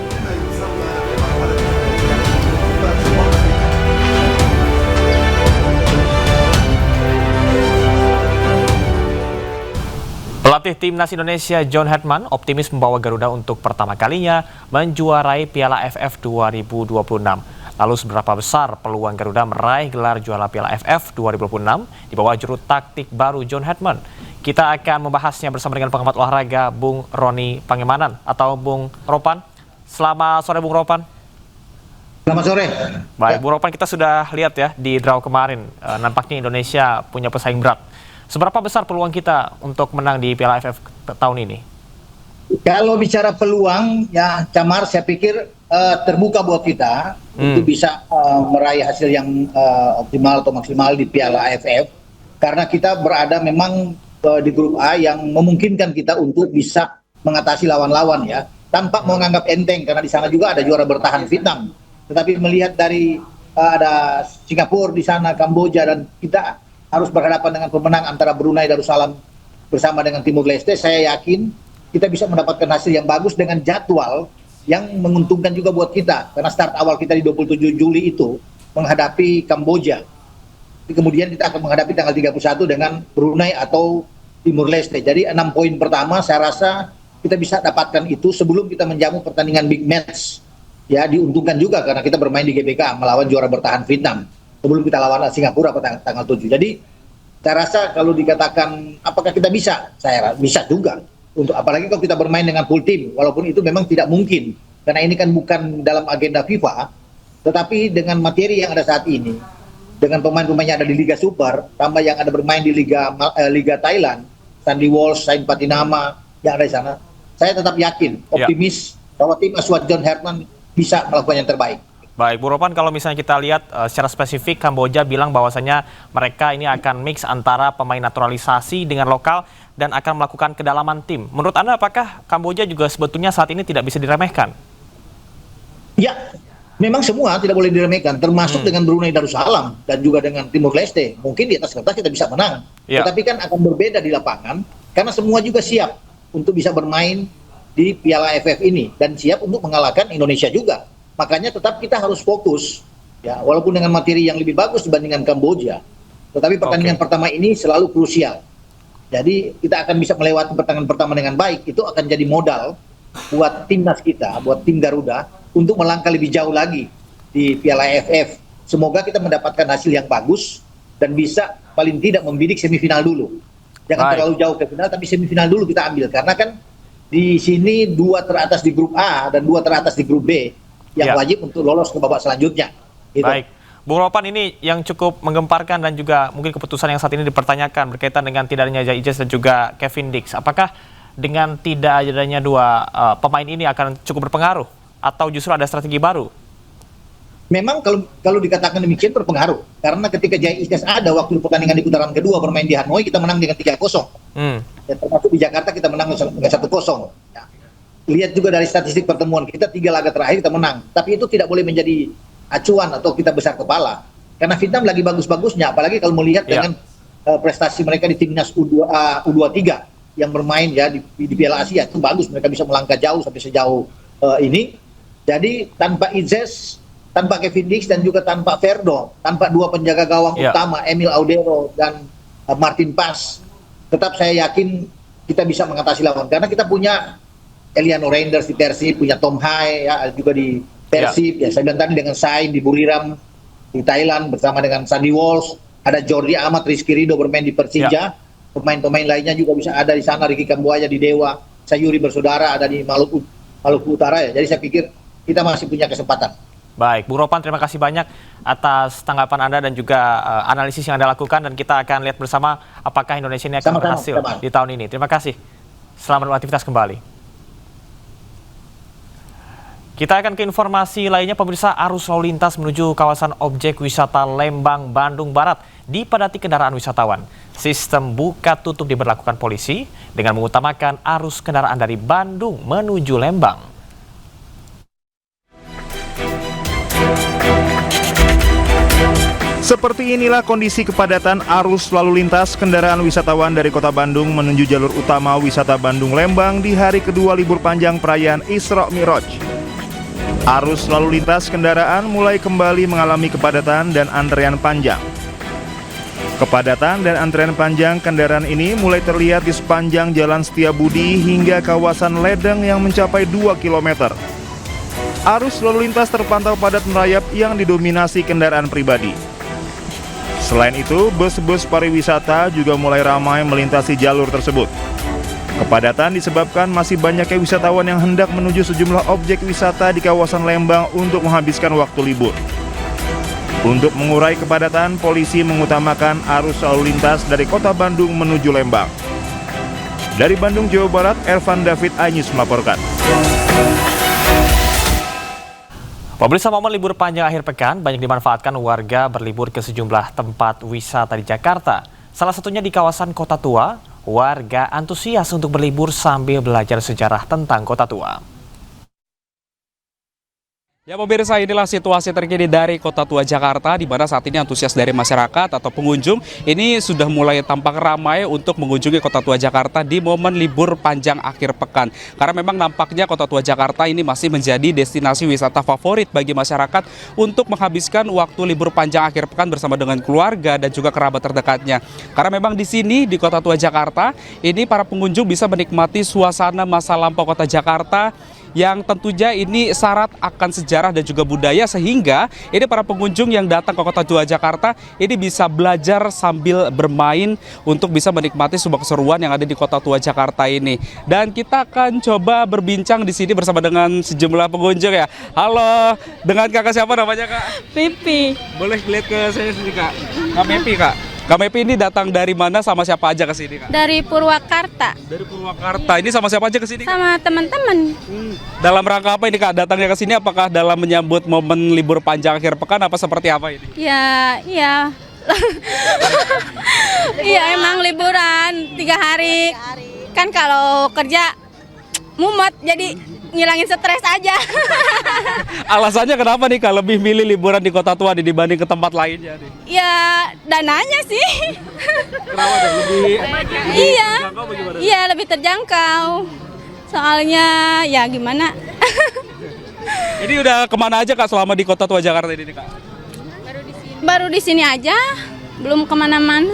Pelatih Timnas Indonesia John Hartman optimis membawa Garuda untuk pertama kalinya menjuarai Piala AFF 2026. Lalu seberapa besar peluang Garuda meraih gelar juara Piala AFF 2026 di bawah juru taktik baru John Hartman? Kita akan membahasnya bersama dengan pengamat olahraga Bung Roni Pangemanan atau Bung Ropan. Selamat sore Bung Ropan. Selamat sore. Baik, Bung Ropan, kita sudah lihat ya di draw kemarin, nampaknya Indonesia punya pesaing berat. Seberapa besar peluang kita untuk menang di Piala AFF tahun ini? Kalau bicara peluang, ya Camar, saya pikir terbuka buat kita untuk bisa meraih hasil yang optimal atau maksimal di Piala AFF. Karena kita berada memang di grup A yang memungkinkan kita untuk bisa mengatasi lawan-lawan ya. Tanpa menganggap enteng, karena di sana juga ada juara bertahan Vietnam. Tetapi melihat dari ada Singapura di sana, Kamboja, dan kita harus berhadapan dengan pemenang antara Brunei Darussalam bersama dengan Timur Leste, saya yakin kita bisa mendapatkan hasil yang bagus dengan jadwal yang menguntungkan juga buat kita. Karena start awal kita di 27 Juli itu menghadapi Kamboja. Kemudian kita akan menghadapi tanggal 31 dengan Brunei atau Timur Leste. Jadi 6 poin pertama saya rasa kita bisa dapatkan itu sebelum kita menjamu pertandingan big match. Ya, diuntungkan juga karena kita bermain di GBK melawan juara bertahan Vietnam. Sebelum kita lawan Singapura pada tanggal 7. Jadi saya rasa kalau dikatakan apakah kita bisa, saya rasa bisa juga. Untuk apalagi kalau kita bermain dengan full team, walaupun itu memang tidak mungkin karena ini kan bukan dalam agenda FIFA, tetapi dengan materi yang ada saat ini, dengan pemain-pemain yang ada di Liga Super, tambah yang ada bermain di Liga Thailand, Sandy Walsh, Sain Patinama yang ada di sana, saya tetap yakin, optimis bahwa tim asuhan John Herman bisa melakukan yang terbaik. Baik, Bu Ropan, kalau misalnya kita lihat secara spesifik, Kamboja bilang bahwasanya mereka ini akan mix antara pemain naturalisasi dengan lokal dan akan melakukan kedalaman tim. Menurut Anda, apakah Kamboja juga sebetulnya saat ini tidak bisa diremehkan? Ya, memang semua tidak boleh diremehkan, termasuk dengan Brunei Darussalam dan juga dengan Timur Leste. Mungkin di atas kertas kita bisa menang, tetapi kan akan berbeda di lapangan, karena semua juga siap untuk bisa bermain di Piala AFF ini dan siap untuk mengalahkan Indonesia juga. Makanya tetap kita harus fokus, ya, walaupun dengan materi yang lebih bagus dibandingkan Kamboja. Tetapi pertandingan pertama ini selalu krusial. Jadi kita akan bisa melewati pertandingan pertama dengan baik, itu akan jadi modal buat timnas kita, buat tim Garuda untuk melangkah lebih jauh lagi di Piala AFF. Semoga kita mendapatkan hasil yang bagus dan bisa paling tidak membidik semifinal dulu. Jangan terlalu jauh ke final, tapi semifinal dulu kita ambil karena kan di sini 2 teratas di grup A dan 2 teratas di grup B yang wajib untuk lolos ke babak selanjutnya. Gitu. Baik, Bung Ropan, ini yang cukup menggemparkan dan juga mungkin keputusan yang saat ini dipertanyakan berkaitan dengan tidak adanya Zai Ijaz dan juga Kevin Dix. Apakah dengan tidak adanya 2 pemain ini akan cukup berpengaruh atau justru ada strategi baru? Memang kalau dikatakan demikian berpengaruh karena ketika Zai Ijaz ada waktu pertandingan di putaran kedua bermain di Hanoi kita menang dengan 3-0. Dan termasuk di Jakarta kita menang dengan 1-0. Ya. Lihat juga dari statistik pertemuan kita 3 laga terakhir kita menang. Tapi itu tidak boleh menjadi acuan atau kita besar kepala. Karena Vietnam lagi bagus-bagusnya, apalagi kalau melihat dengan prestasi mereka di timnas U23 yang bermain ya di Piala Asia itu bagus, mereka bisa melangkah jauh sampai sejauh ini. Jadi tanpa Ijaz, tanpa Kevin Dix dan juga tanpa Ferdo, tanpa 2 penjaga gawang utama Emil Audero dan Martin Pas, tetap saya yakin kita bisa mengatasi lawan karena kita punya Eliano Reinders di Persib, punya Tom Hai ya juga di Persib, ya saya bilang tadi dengan Sain di Buriram di Thailand bersama dengan Sandy Walsh, ada Jordi Amat, Rizky Ridho bermain di Persija, pemain-pemain lainnya juga bisa ada di sana, Ricky Kambuaya di Dewa, Sayuri bersaudara ada di Maluku Utara ya. Jadi saya pikir kita masih punya kesempatan. Baik, Bung Ropan, terima kasih banyak atas tanggapan Anda dan juga analisis yang Anda lakukan dan kita akan lihat bersama apakah Indonesia ini akan berhasil di tahun ini. Terima kasih. Selamat beraktivitas kembali. Kita akan ke informasi lainnya, pemirsa. Arus lalu lintas menuju kawasan objek wisata Lembang, Bandung Barat dipadati kendaraan wisatawan. Sistem buka tutup diberlakukan polisi dengan mengutamakan arus kendaraan dari Bandung menuju Lembang. Seperti inilah kondisi kepadatan arus lalu lintas kendaraan wisatawan dari kota Bandung menuju jalur utama wisata Bandung Lembang di hari kedua libur panjang perayaan Isra Mi'raj. Arus lalu lintas kendaraan mulai kembali mengalami kepadatan dan antrean panjang. Kepadatan dan antrean panjang kendaraan ini mulai terlihat di sepanjang Jalan Setiabudi hingga kawasan Ledeng yang mencapai 2 km. Arus lalu lintas terpantau padat merayap yang didominasi kendaraan pribadi. Selain itu, bus-bus pariwisata juga mulai ramai melintasi jalur tersebut. Kepadatan disebabkan masih banyaknya wisatawan yang hendak menuju sejumlah objek wisata di kawasan Lembang untuk menghabiskan waktu libur. Untuk mengurai kepadatan, polisi mengutamakan arus lalu lintas dari kota Bandung menuju Lembang. Dari Bandung, Jawa Barat, Ervan David Ainus melaporkan. Pemirsa, momen libur panjang akhir pekan banyak dimanfaatkan warga berlibur ke sejumlah tempat wisata di Jakarta. Salah satunya di kawasan Kota Tua, warga antusias untuk berlibur sambil belajar sejarah tentang Kota Tua. Ya pemirsa, inilah situasi terkini dari Kota Tua Jakarta, di mana saat ini antusias dari masyarakat atau pengunjung ini sudah mulai tampak ramai untuk mengunjungi Kota Tua Jakarta di momen libur panjang akhir pekan. Karena memang nampaknya Kota Tua Jakarta ini masih menjadi destinasi wisata favorit bagi masyarakat untuk menghabiskan waktu libur panjang akhir pekan bersama dengan keluarga dan juga kerabat terdekatnya. Karena memang di sini di Kota Tua Jakarta ini para pengunjung bisa menikmati suasana masa lampau Kota Jakarta yang tentunya ini syarat akan sejarah dan juga budaya, sehingga ini para pengunjung yang datang ke Kota Tua Jakarta ini bisa belajar sambil bermain untuk bisa menikmati sebuah keseruan yang ada di Kota Tua Jakarta ini. Dan kita akan coba berbincang di sini bersama dengan sejumlah pengunjung ya. Halo, dengan kakak siapa namanya kak? Pipi. Boleh lihat ke saya sini kak. Kak Mepi kak. Kak Mepi ini datang dari mana, sama siapa aja ke sini kak? Dari Purwakarta. Dari Purwakarta. Ini sama siapa aja ke sini? Sama teman-teman. Dalam rangka apa ini kak datangnya ke sini? Apakah dalam menyambut momen libur panjang akhir pekan, apa seperti apa ini? Ya, iya. Iya emang liburan 3 hari. Kan kalau kerja mumet, jadi ngilangin stres aja. Alasannya kenapa nih kak lebih milih liburan di Kota Tua dibanding ke tempat lainnya nih? Ya dananya sih. Kenapa deh? Iya. Iya lebih terjangkau. Soalnya ya gimana? Ini udah kemana aja kak selama di Kota Tua Jakarta ini kak? Baru di sini aja, belum kemana-mana.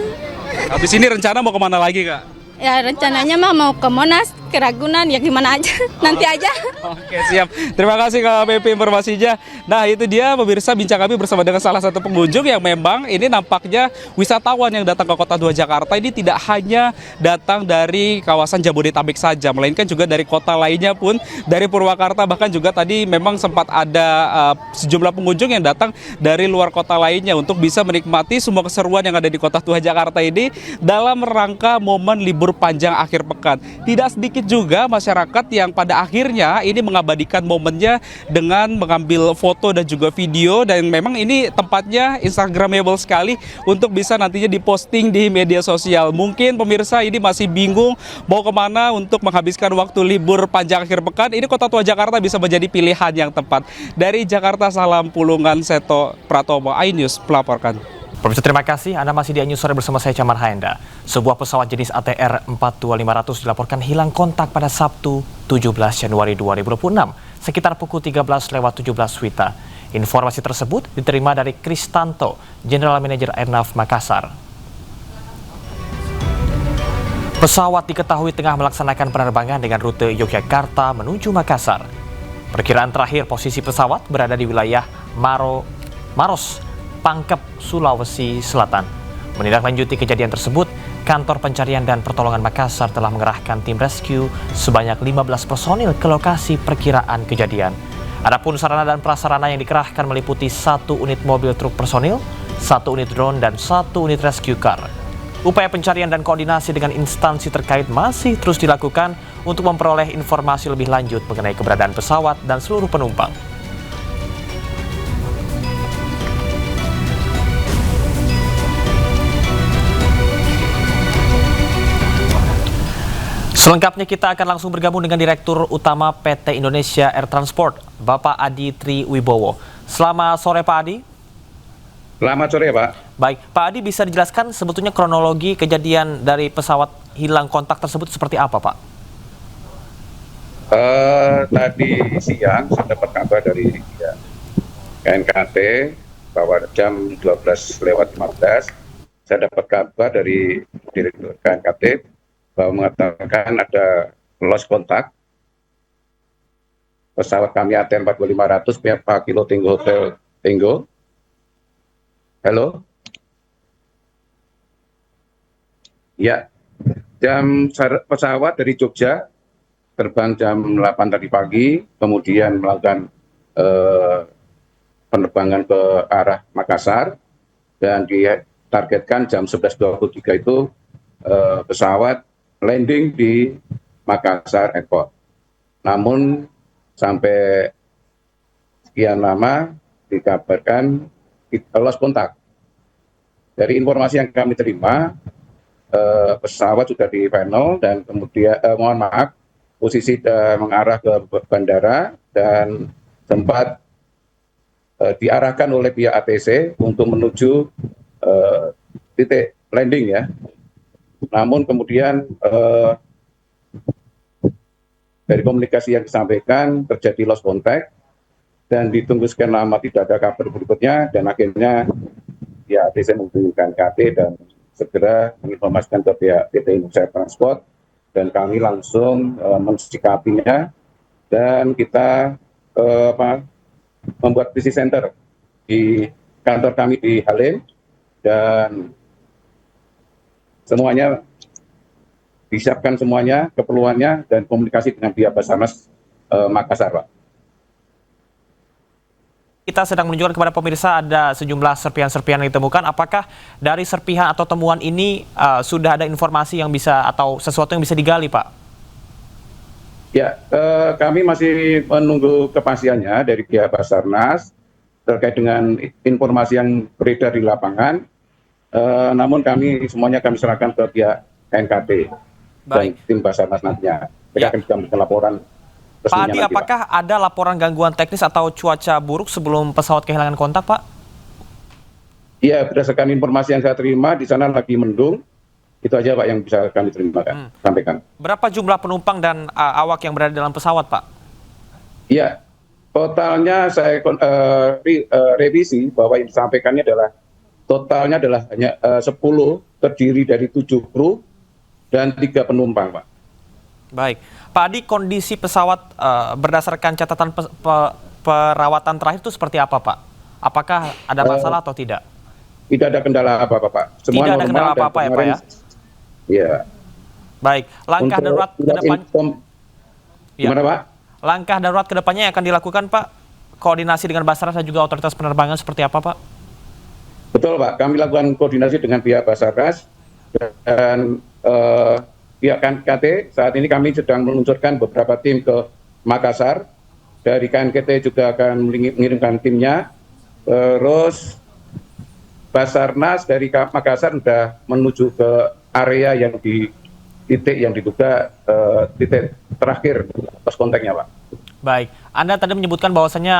Habis ini rencana mau kemana lagi kak? Ya rencananya mah mau ke Monas, ke Ragunan, ya gimana aja, nanti aja. Oke siap, terima kasih Kak Pepi informasinya. Nah itu dia pemirsa bincang kami bersama dengan salah satu pengunjung yang memang ini nampaknya wisatawan yang datang ke Kota Tua Jakarta ini tidak hanya datang dari kawasan Jabodetabek saja, melainkan juga dari kota lainnya pun, dari Purwakarta, bahkan juga tadi memang sempat ada sejumlah pengunjung yang datang dari luar kota lainnya untuk bisa menikmati semua keseruan yang ada di Kota Tua Jakarta ini dalam rangka momen libur panjang akhir pekan. Tidak sedikit juga masyarakat yang pada akhirnya ini mengabadikan momennya dengan mengambil foto dan juga video, dan memang ini tempatnya instagramable sekali untuk bisa nantinya diposting di media sosial. Mungkin pemirsa ini masih bingung mau kemana untuk menghabiskan waktu libur panjang akhir pekan, ini Kota Tua Jakarta bisa menjadi pilihan yang tepat. Dari Jakarta, salam Pulungan, Seto Pratomo, iNews melaporkan. Pemirsa terima kasih, Anda masih di iNews Sore bersama saya Camar Haenda. Sebuah pesawat jenis ATR 42500 dilaporkan hilang kontak pada Sabtu 17 Januari 2026 sekitar pukul 13:17 WITA. Informasi tersebut diterima dari Kristanto, General Manager Airnav Makassar. Pesawat diketahui tengah melaksanakan penerbangan dengan rute Yogyakarta menuju Makassar. Perkiraan terakhir posisi pesawat berada di wilayah Maros, Pangkep, Sulawesi Selatan. Menindaklanjuti kejadian tersebut, Kantor Pencarian dan Pertolongan Makassar telah mengerahkan tim rescue sebanyak 15 personil ke lokasi perkiraan kejadian. Adapun sarana dan prasarana yang dikerahkan meliputi 1 unit mobil truk personil, 1 unit drone, dan 1 unit rescue car. Upaya pencarian dan koordinasi dengan instansi terkait masih terus dilakukan untuk memperoleh informasi lebih lanjut mengenai keberadaan pesawat dan seluruh penumpang. Selengkapnya kita akan langsung bergabung dengan Direktur Utama PT Indonesia Air Transport, Bapak Adi Triwibowo. Selamat sore Pak Adi. Selamat sore Pak. Baik, Pak Adi bisa dijelaskan sebetulnya kronologi kejadian dari pesawat hilang kontak tersebut seperti apa Pak? Tadi siang saya dapat kabar dari KNKT bahwa jam 12:15 saya dapat kabar dari Direktur KNKT bahwa mengatakan ada lost kontak pesawat kami ATR 42500 pihak Pak Kilo Tinggo Hotel Tinggo. Halo? Ya, pesawat dari Jogja terbang jam 8 tadi pagi, kemudian melakukan penerbangan ke arah Makassar, dan ditargetkan jam 11:23 itu pesawat landing di Makassar Airport. Namun sampai sekian lama dikabarkan lost kontak. Dari informasi yang kami terima, pesawat sudah di final dan kemudian mohon maaf, posisi mengarah ke bandara dan sempat diarahkan oleh pihak ATC untuk menuju titik landing ya. Namun kemudian dari komunikasi yang disampaikan terjadi lost contact dan ditunggu sekian lama tidak ada kabar berikutnya, dan akhirnya ya ATC menghubungkan KT dan segera menginformasikan ke pihak PT Indonesia Transport, dan kami langsung mensikapinya dan kita membuat crisis center di kantor kami di Halim, dan semuanya disiapkan semuanya keperluannya dan komunikasi dengan pihak Basarnas Makassar, Pak. Kita sedang menunjukkan kepada pemirsa ada sejumlah serpihan-serpihan yang ditemukan. Apakah dari serpihan atau temuan ini sudah ada informasi yang bisa atau sesuatu yang bisa digali, Pak? Ya, kami masih menunggu kepastiannya dari pihak Basarnas terkait dengan informasi yang beredar di lapangan. Namun semuanya kami serahkan ke pihak KNKT dan tim Basarnas nantinya. Kita akan memberikan laporan. Pak Adi, apakah ada laporan gangguan teknis atau cuaca buruk sebelum pesawat kehilangan kontak, Pak? Iya, berdasarkan informasi yang saya terima, di sana lagi mendung. Itu aja, Pak, yang bisa kami sampaikan. Berapa jumlah penumpang dan awak yang berada dalam pesawat, Pak? Iya, totalnya saya revisi bahwa yang disampaikannya adalah totalnya adalah hanya 10, terdiri dari 7 kru dan 3 penumpang, Pak. Baik. Pak Adi, kondisi pesawat berdasarkan catatan perawatan terakhir itu seperti apa, Pak? Apakah ada masalah atau tidak? Tidak ada kendala apa-apa, Pak. Semua tidak ada kendala apa-apa ya, Pak ya? Iya. Baik. Langkah darurat ke depan. Gimana, Pak? Langkah darurat ke depannya yang akan dilakukan, Pak? Koordinasi dengan Basarnas dan juga otoritas penerbangan seperti apa, Pak? Betul, Pak. Kami lakukan koordinasi dengan pihak Basarnas dan pihak KNKT. Saat ini kami sedang meluncurkan beberapa tim ke Makassar. Dari KNKT juga akan mengirimkan timnya. Terus Basarnas dari Makassar sudah menuju ke area yang di titik yang diduga titik terakhir pos kontaknya, Pak. Baik, Anda tadi menyebutkan bahwasannya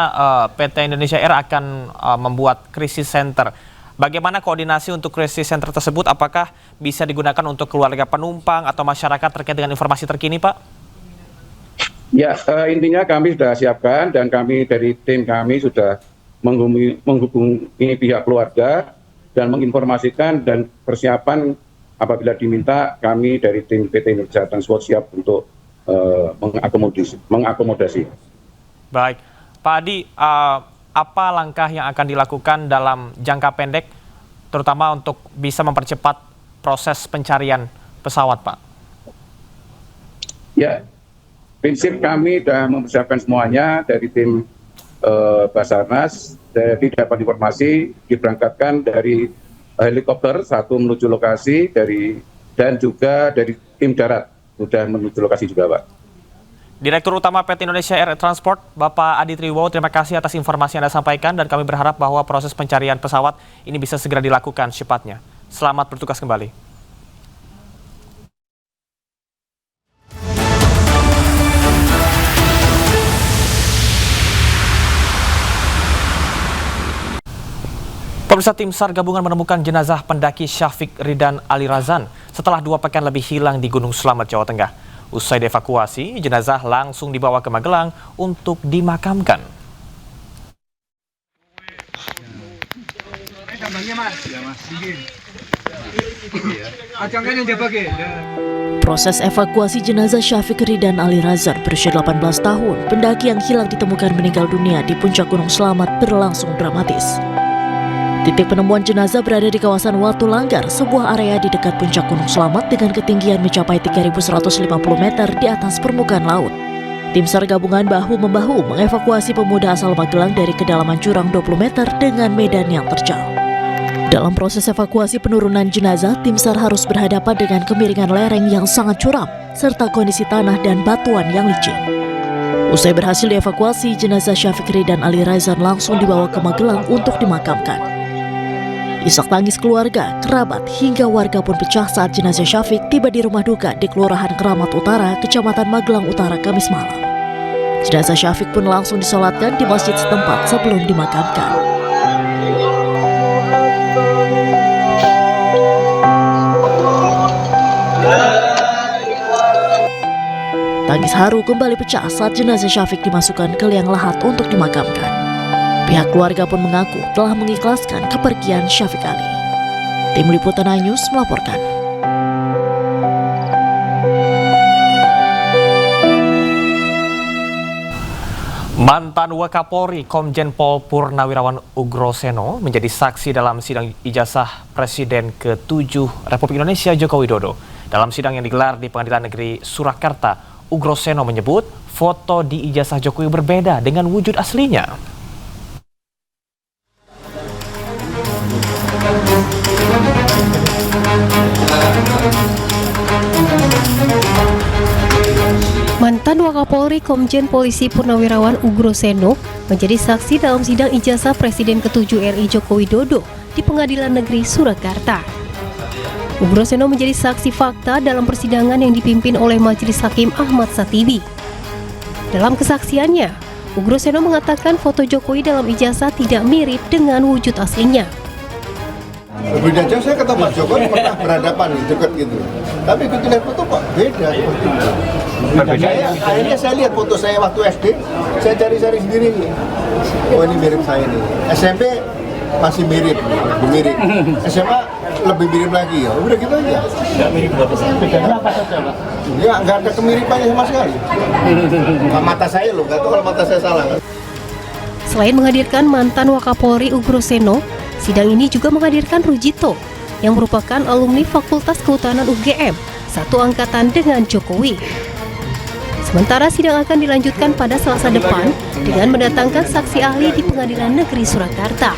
PT Indonesia Air akan membuat crisis center. Bagaimana koordinasi untuk crisis center tersebut? Apakah bisa digunakan untuk keluarga penumpang atau masyarakat terkait dengan informasi terkini, Pak? Ya, intinya kami sudah siapkan dan kami dari tim kami sudah menghubungi pihak keluarga dan menginformasikan dan persiapan apabila diminta, kami dari tim PT Indonesia Transport siap untuk mengakomodasi. Baik, Pak Adi, apa langkah yang akan dilakukan dalam jangka pendek, terutama untuk bisa mempercepat proses pencarian pesawat, Pak? Ya, prinsip kami sudah mempersiapkan semuanya dari tim Basarnas. Jadi dapat informasi diberangkatkan dari helikopter satu menuju lokasi dan juga dari tim darat sudah menuju lokasi juga, Pak. Direktur Utama PT Indonesia Air Transport, Bapak Adi Triwibowo, terima kasih atas informasi yang Anda sampaikan dan kami berharap bahwa proses pencarian pesawat ini bisa segera dilakukan secepatnya. Selamat bertugas kembali. Pemirsa, tim SAR gabungan menemukan jenazah pendaki Syafiq Ridan Ali Razan setelah 2 pekan lebih hilang di Gunung Slamet, Jawa Tengah. Usai dievakuasi, jenazah langsung dibawa ke Magelang untuk dimakamkan. Proses evakuasi jenazah Syafiq Ridan Ali Razan berusia 18 tahun, pendaki yang hilang ditemukan meninggal dunia di puncak Gunung Slamet berlangsung dramatis. Titik penemuan jenazah berada di kawasan Watu Langgar, sebuah area di dekat puncak Gunung Slamet dengan ketinggian mencapai 3.150 meter di atas permukaan laut. Tim SAR gabungan bahu-membahu mengevakuasi pemuda asal Magelang dari kedalaman jurang 20 meter dengan medan yang terjal. Dalam proses evakuasi penurunan jenazah, tim SAR harus berhadapan dengan kemiringan lereng yang sangat curam, serta kondisi tanah dan batuan yang licin. Usai berhasil dievakuasi, jenazah Syafiq Ridan Ali Razan langsung dibawa ke Magelang untuk dimakamkan. Isak tangis keluarga, kerabat, hingga warga pun pecah saat jenazah Syafiq tiba di rumah duka di Kelurahan Keramat Utara, Kecamatan Magelang Utara, Kamis malam. Jenazah Syafiq pun langsung disolatkan di masjid setempat sebelum dimakamkan. Tangis haru kembali pecah saat jenazah Syafiq dimasukkan ke liang lahat untuk dimakamkan. Pihak keluarga pun mengaku telah mengikhlaskan kepergian Syafiq Ali. Tim Liputan iNews melaporkan. Mantan Wakapolri Komjen Pol Purnawirawan Ugroseno menjadi saksi dalam sidang ijazah Presiden ke-7 Republik Indonesia Joko Widodo. Dalam sidang yang digelar di Pengadilan Negeri Surakarta, Ugroseno menyebut foto di ijazah Jokowi berbeda dengan wujud aslinya. Mantan Wakapolri Komjen Polisi Purnawirawan Ugroseno menjadi saksi dalam sidang ijazah Presiden ke-7 RI Joko Widodo di Pengadilan Negeri Surakarta. Ugroseno menjadi saksi fakta dalam persidangan yang dipimpin oleh Majelis Hakim Ahmad Satibi. Dalam kesaksiannya, Ugroseno mengatakan foto Jokowi dalam ijazah tidak mirip dengan wujud aslinya. Berbeda jauh, saya ketemu Pak Jokowi pernah berhadapan dekat gitu. Tapi begitu lihat foto kok beda seperti itu. Akhirnya saya lihat foto saya waktu SD, saya cari-cari sendiri nih. Oh ini mirip saya nih. SMP masih mirip. SMA lebih mirip lagi ya. Udah gitu aja. Nggak mirip bedanya apa saja Pak? Nggak ada kemiripannya sama sekali. Mata saya loh, nggak tahu kalau mata saya salah. Selain menghadirkan mantan Wakapolri Ugroseno, sidang ini juga menghadirkan Rujito, yang merupakan alumni Fakultas Kehutanan UGM, satu angkatan dengan Jokowi. Sementara sidang akan dilanjutkan pada Selasa depan dengan mendatangkan saksi ahli di Pengadilan Negeri Surakarta.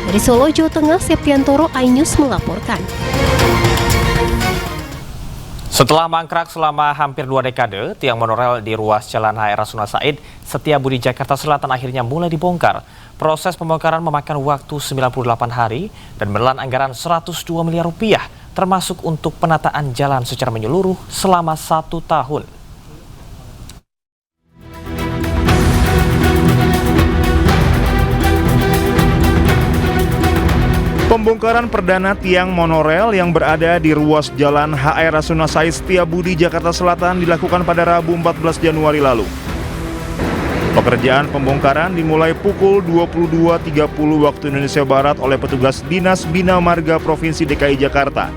Dari Solo, Jawa Tengah, Septiantoro, iNews melaporkan. Setelah mangkrak selama hampir 2 dekade, tiang monorel di ruas Jalan HR Rasuna Said, Setiabudi, Jakarta Selatan akhirnya mulai dibongkar. Proses pembongkaran memakan waktu 98 hari dan menelan anggaran 102 miliar rupiah, termasuk untuk penataan jalan secara menyeluruh selama 1 tahun. Pembongkaran perdana tiang monorel yang berada di ruas Jalan HR Rasuna Said Setiabudi, Jakarta Selatan dilakukan pada Rabu 14 Januari lalu. Pekerjaan pembongkaran dimulai pukul 22.30 waktu Indonesia Barat oleh petugas Dinas Bina Marga Provinsi DKI Jakarta.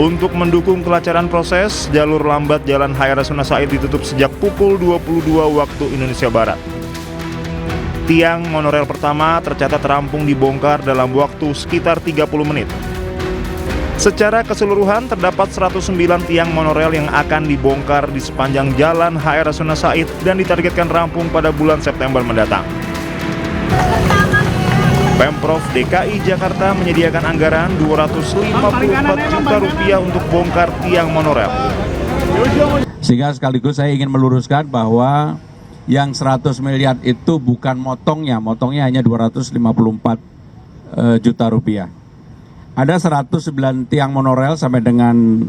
Untuk mendukung kelancaran proses, jalur lambat Jalan HR Rasuna Said ditutup sejak pukul 22 waktu Indonesia Barat. Tiang monorel pertama tercatat rampung dibongkar dalam waktu sekitar 30 menit. Secara keseluruhan terdapat 109 tiang monorel yang akan dibongkar di sepanjang Jalan HR Rasuna Said dan ditargetkan rampung pada bulan September mendatang. Pemprov DKI Jakarta menyediakan anggaran 254 juta rupiah untuk bongkar tiang monorel. Sehingga sekaligus saya ingin meluruskan bahwa yang 100 miliar itu bukan motongnya hanya 254 juta rupiah. Ada 109 tiang monorel sampai dengan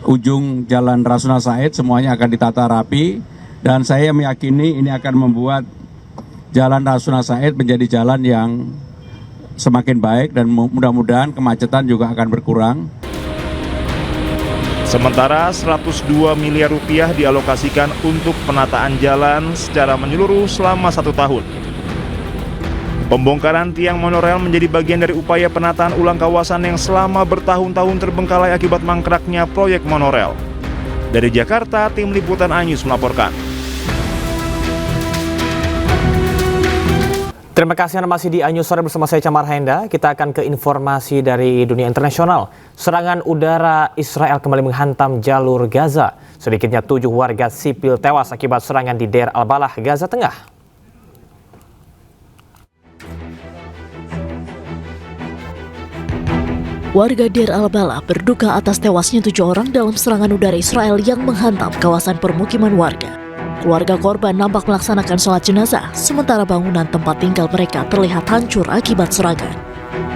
ujung Jalan Rasuna Said, semuanya akan ditata rapi, dan saya meyakini ini akan membuat Jalan Rasuna Said menjadi jalan yang semakin baik dan mudah-mudahan kemacetan juga akan berkurang. Sementara 102 miliar rupiah dialokasikan untuk penataan jalan secara menyeluruh selama 1 tahun. Pembongkaran tiang monorel menjadi bagian dari upaya penataan ulang kawasan yang selama bertahun-tahun terbengkalai akibat mangkraknya proyek monorel. Dari Jakarta, Tim Liputan iNews melaporkan. Terima kasih Anda masih di iNews Sore bersama saya Camar Henda. Kita akan ke informasi dari dunia internasional. Serangan udara Israel kembali menghantam jalur Gaza. Sedikitnya 7 warga sipil tewas akibat serangan di Deir al-Balah, Gaza Tengah. Warga Deir al-Balah berduka atas tewasnya 7 orang dalam serangan udara Israel yang menghantam kawasan permukiman warga. Keluarga korban nampak melaksanakan sholat jenazah, sementara bangunan tempat tinggal mereka terlihat hancur akibat serangan.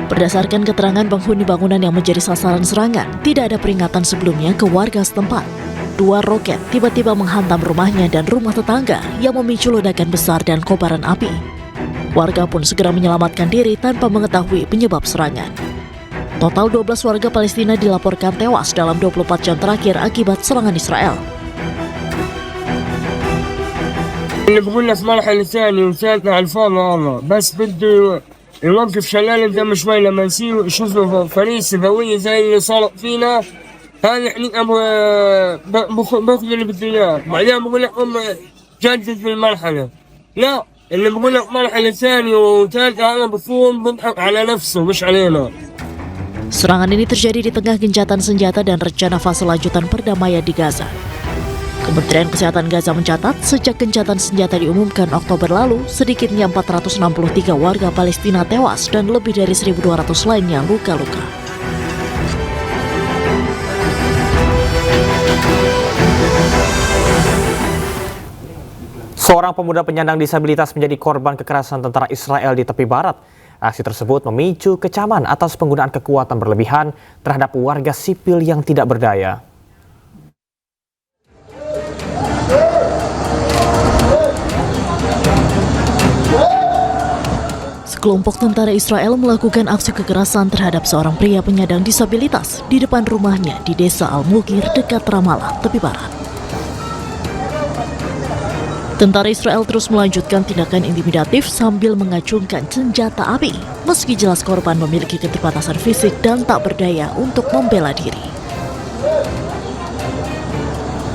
Berdasarkan keterangan penghuni bangunan yang menjadi sasaran serangan, tidak ada peringatan sebelumnya ke warga setempat. 2 roket tiba-tiba menghantam rumahnya dan rumah tetangga yang memicu ledakan besar dan kobaran api. Warga pun segera menyelamatkan diri tanpa mengetahui penyebab serangan. Total 12 warga Palestina dilaporkan tewas dalam 24 jam terakhir akibat serangan Israel. اللي بقول لك مرحلة ثانية وثالثة على الفاضي والله بس بده يوقف شلال قدام شوي لما يصير يشوفوا فريسة ذوية زي اللي صارت فينا هذا احنا باخذ اللي بده اياه بعدين بقول لك جدد في المرحلة لا اللي بقول لك مرحلة ثانية وثالثة هذا بفهم بضحك على نفسه مش علينا. Serangan ini terjadi di tengah gencatan senjata dan rencana fase lanjutan perdamaian di Gaza. Kementerian Kesehatan Gaza mencatat sejak gencatan senjata diumumkan Oktober lalu, sedikitnya 463 warga Palestina tewas dan lebih dari 1.200 lainnya luka-luka. Seorang pemuda penyandang disabilitas menjadi korban kekerasan tentara Israel di tepi barat. Aksi tersebut memicu kecaman atas penggunaan kekuatan berlebihan terhadap warga sipil yang tidak berdaya. Sekelompok tentara Israel melakukan aksi kekerasan terhadap seorang pria penyandang disabilitas di depan rumahnya di desa Al-Mughir dekat Ramallah, tepi barat. Tentara Israel terus melanjutkan tindakan intimidatif sambil mengacungkan senjata api, meski jelas korban memiliki keterbatasan fisik dan tak berdaya untuk membela diri.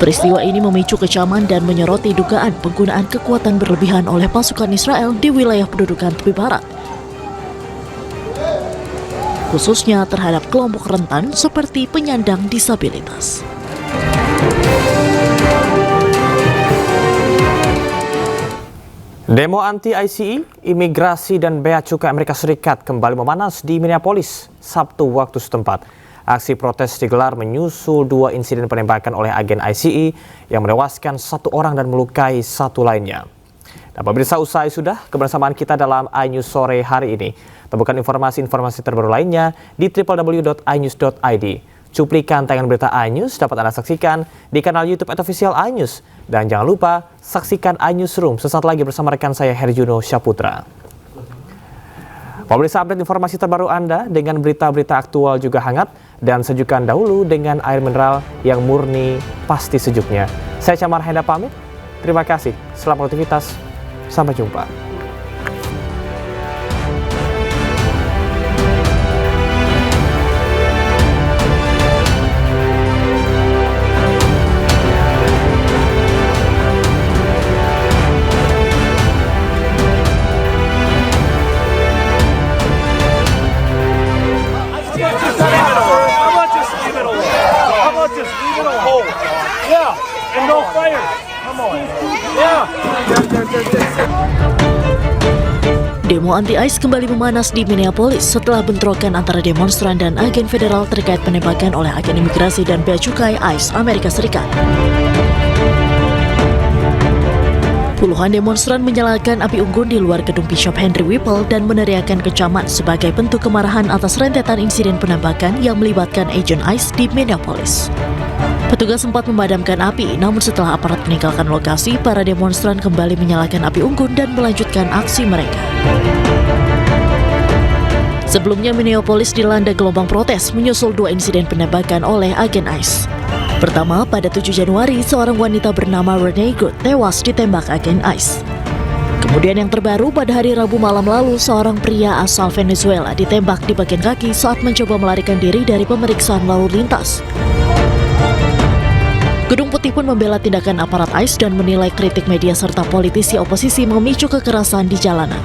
Peristiwa ini memicu kecaman dan menyoroti dugaan penggunaan kekuatan berlebihan oleh pasukan Israel di wilayah pendudukan tepi barat, khususnya terhadap kelompok rentan seperti penyandang disabilitas. Demo anti-ICE, imigrasi dan bea cukai Amerika Serikat kembali memanas di Minneapolis, Sabtu waktu setempat. Aksi protes digelar menyusul 2 insiden penembakan oleh agen ICE yang menewaskan 1 orang dan melukai 1 lainnya. Nah, pemirsa, usai sudah kebersamaan kita dalam iNews sore hari ini. Temukan informasi-informasi terbaru lainnya di www.inews.id. Cuplikan tayangan berita iNews dapat Anda saksikan di kanal YouTube @official iNews. Dan jangan lupa saksikan iNewsroom sesaat lagi bersama rekan saya Herjuno Syaputra. Pemirsa, update informasi terbaru Anda dengan berita-berita aktual juga hangat dan sejukan dahulu dengan air mineral yang murni pasti sejuknya. Saya Camar Henda pamit. Terima kasih. Selamat aktivitas. Sampai jumpa. Demo anti-ICE kembali memanas di Minneapolis setelah bentrokan antara demonstran dan agen federal terkait penembakan oleh agen imigrasi dan bea cukai ICE Amerika Serikat. Puluhan demonstran menyalakan api unggun di luar gedung Bishop Henry Whipple dan meneriakkan kecaman sebagai bentuk kemarahan atas rentetan insiden penembakan yang melibatkan agen ICE di Minneapolis. Petugas sempat memadamkan api, namun setelah aparat meninggalkan lokasi, para demonstran kembali menyalakan api unggun dan melanjutkan aksi mereka. Sebelumnya, Minneapolis dilanda gelombang protes menyusul 2 insiden penembakan oleh agen ICE. Pertama, pada 7 Januari, seorang wanita bernama Renee Good tewas ditembak agen ICE. Kemudian yang terbaru, pada hari Rabu malam lalu, seorang pria asal Venezuela ditembak di bagian kaki saat mencoba melarikan diri dari pemeriksaan lalu lintas. Gedung Putih pun membela tindakan aparat ICE dan menilai kritik media serta politisi oposisi memicu kekerasan di jalanan.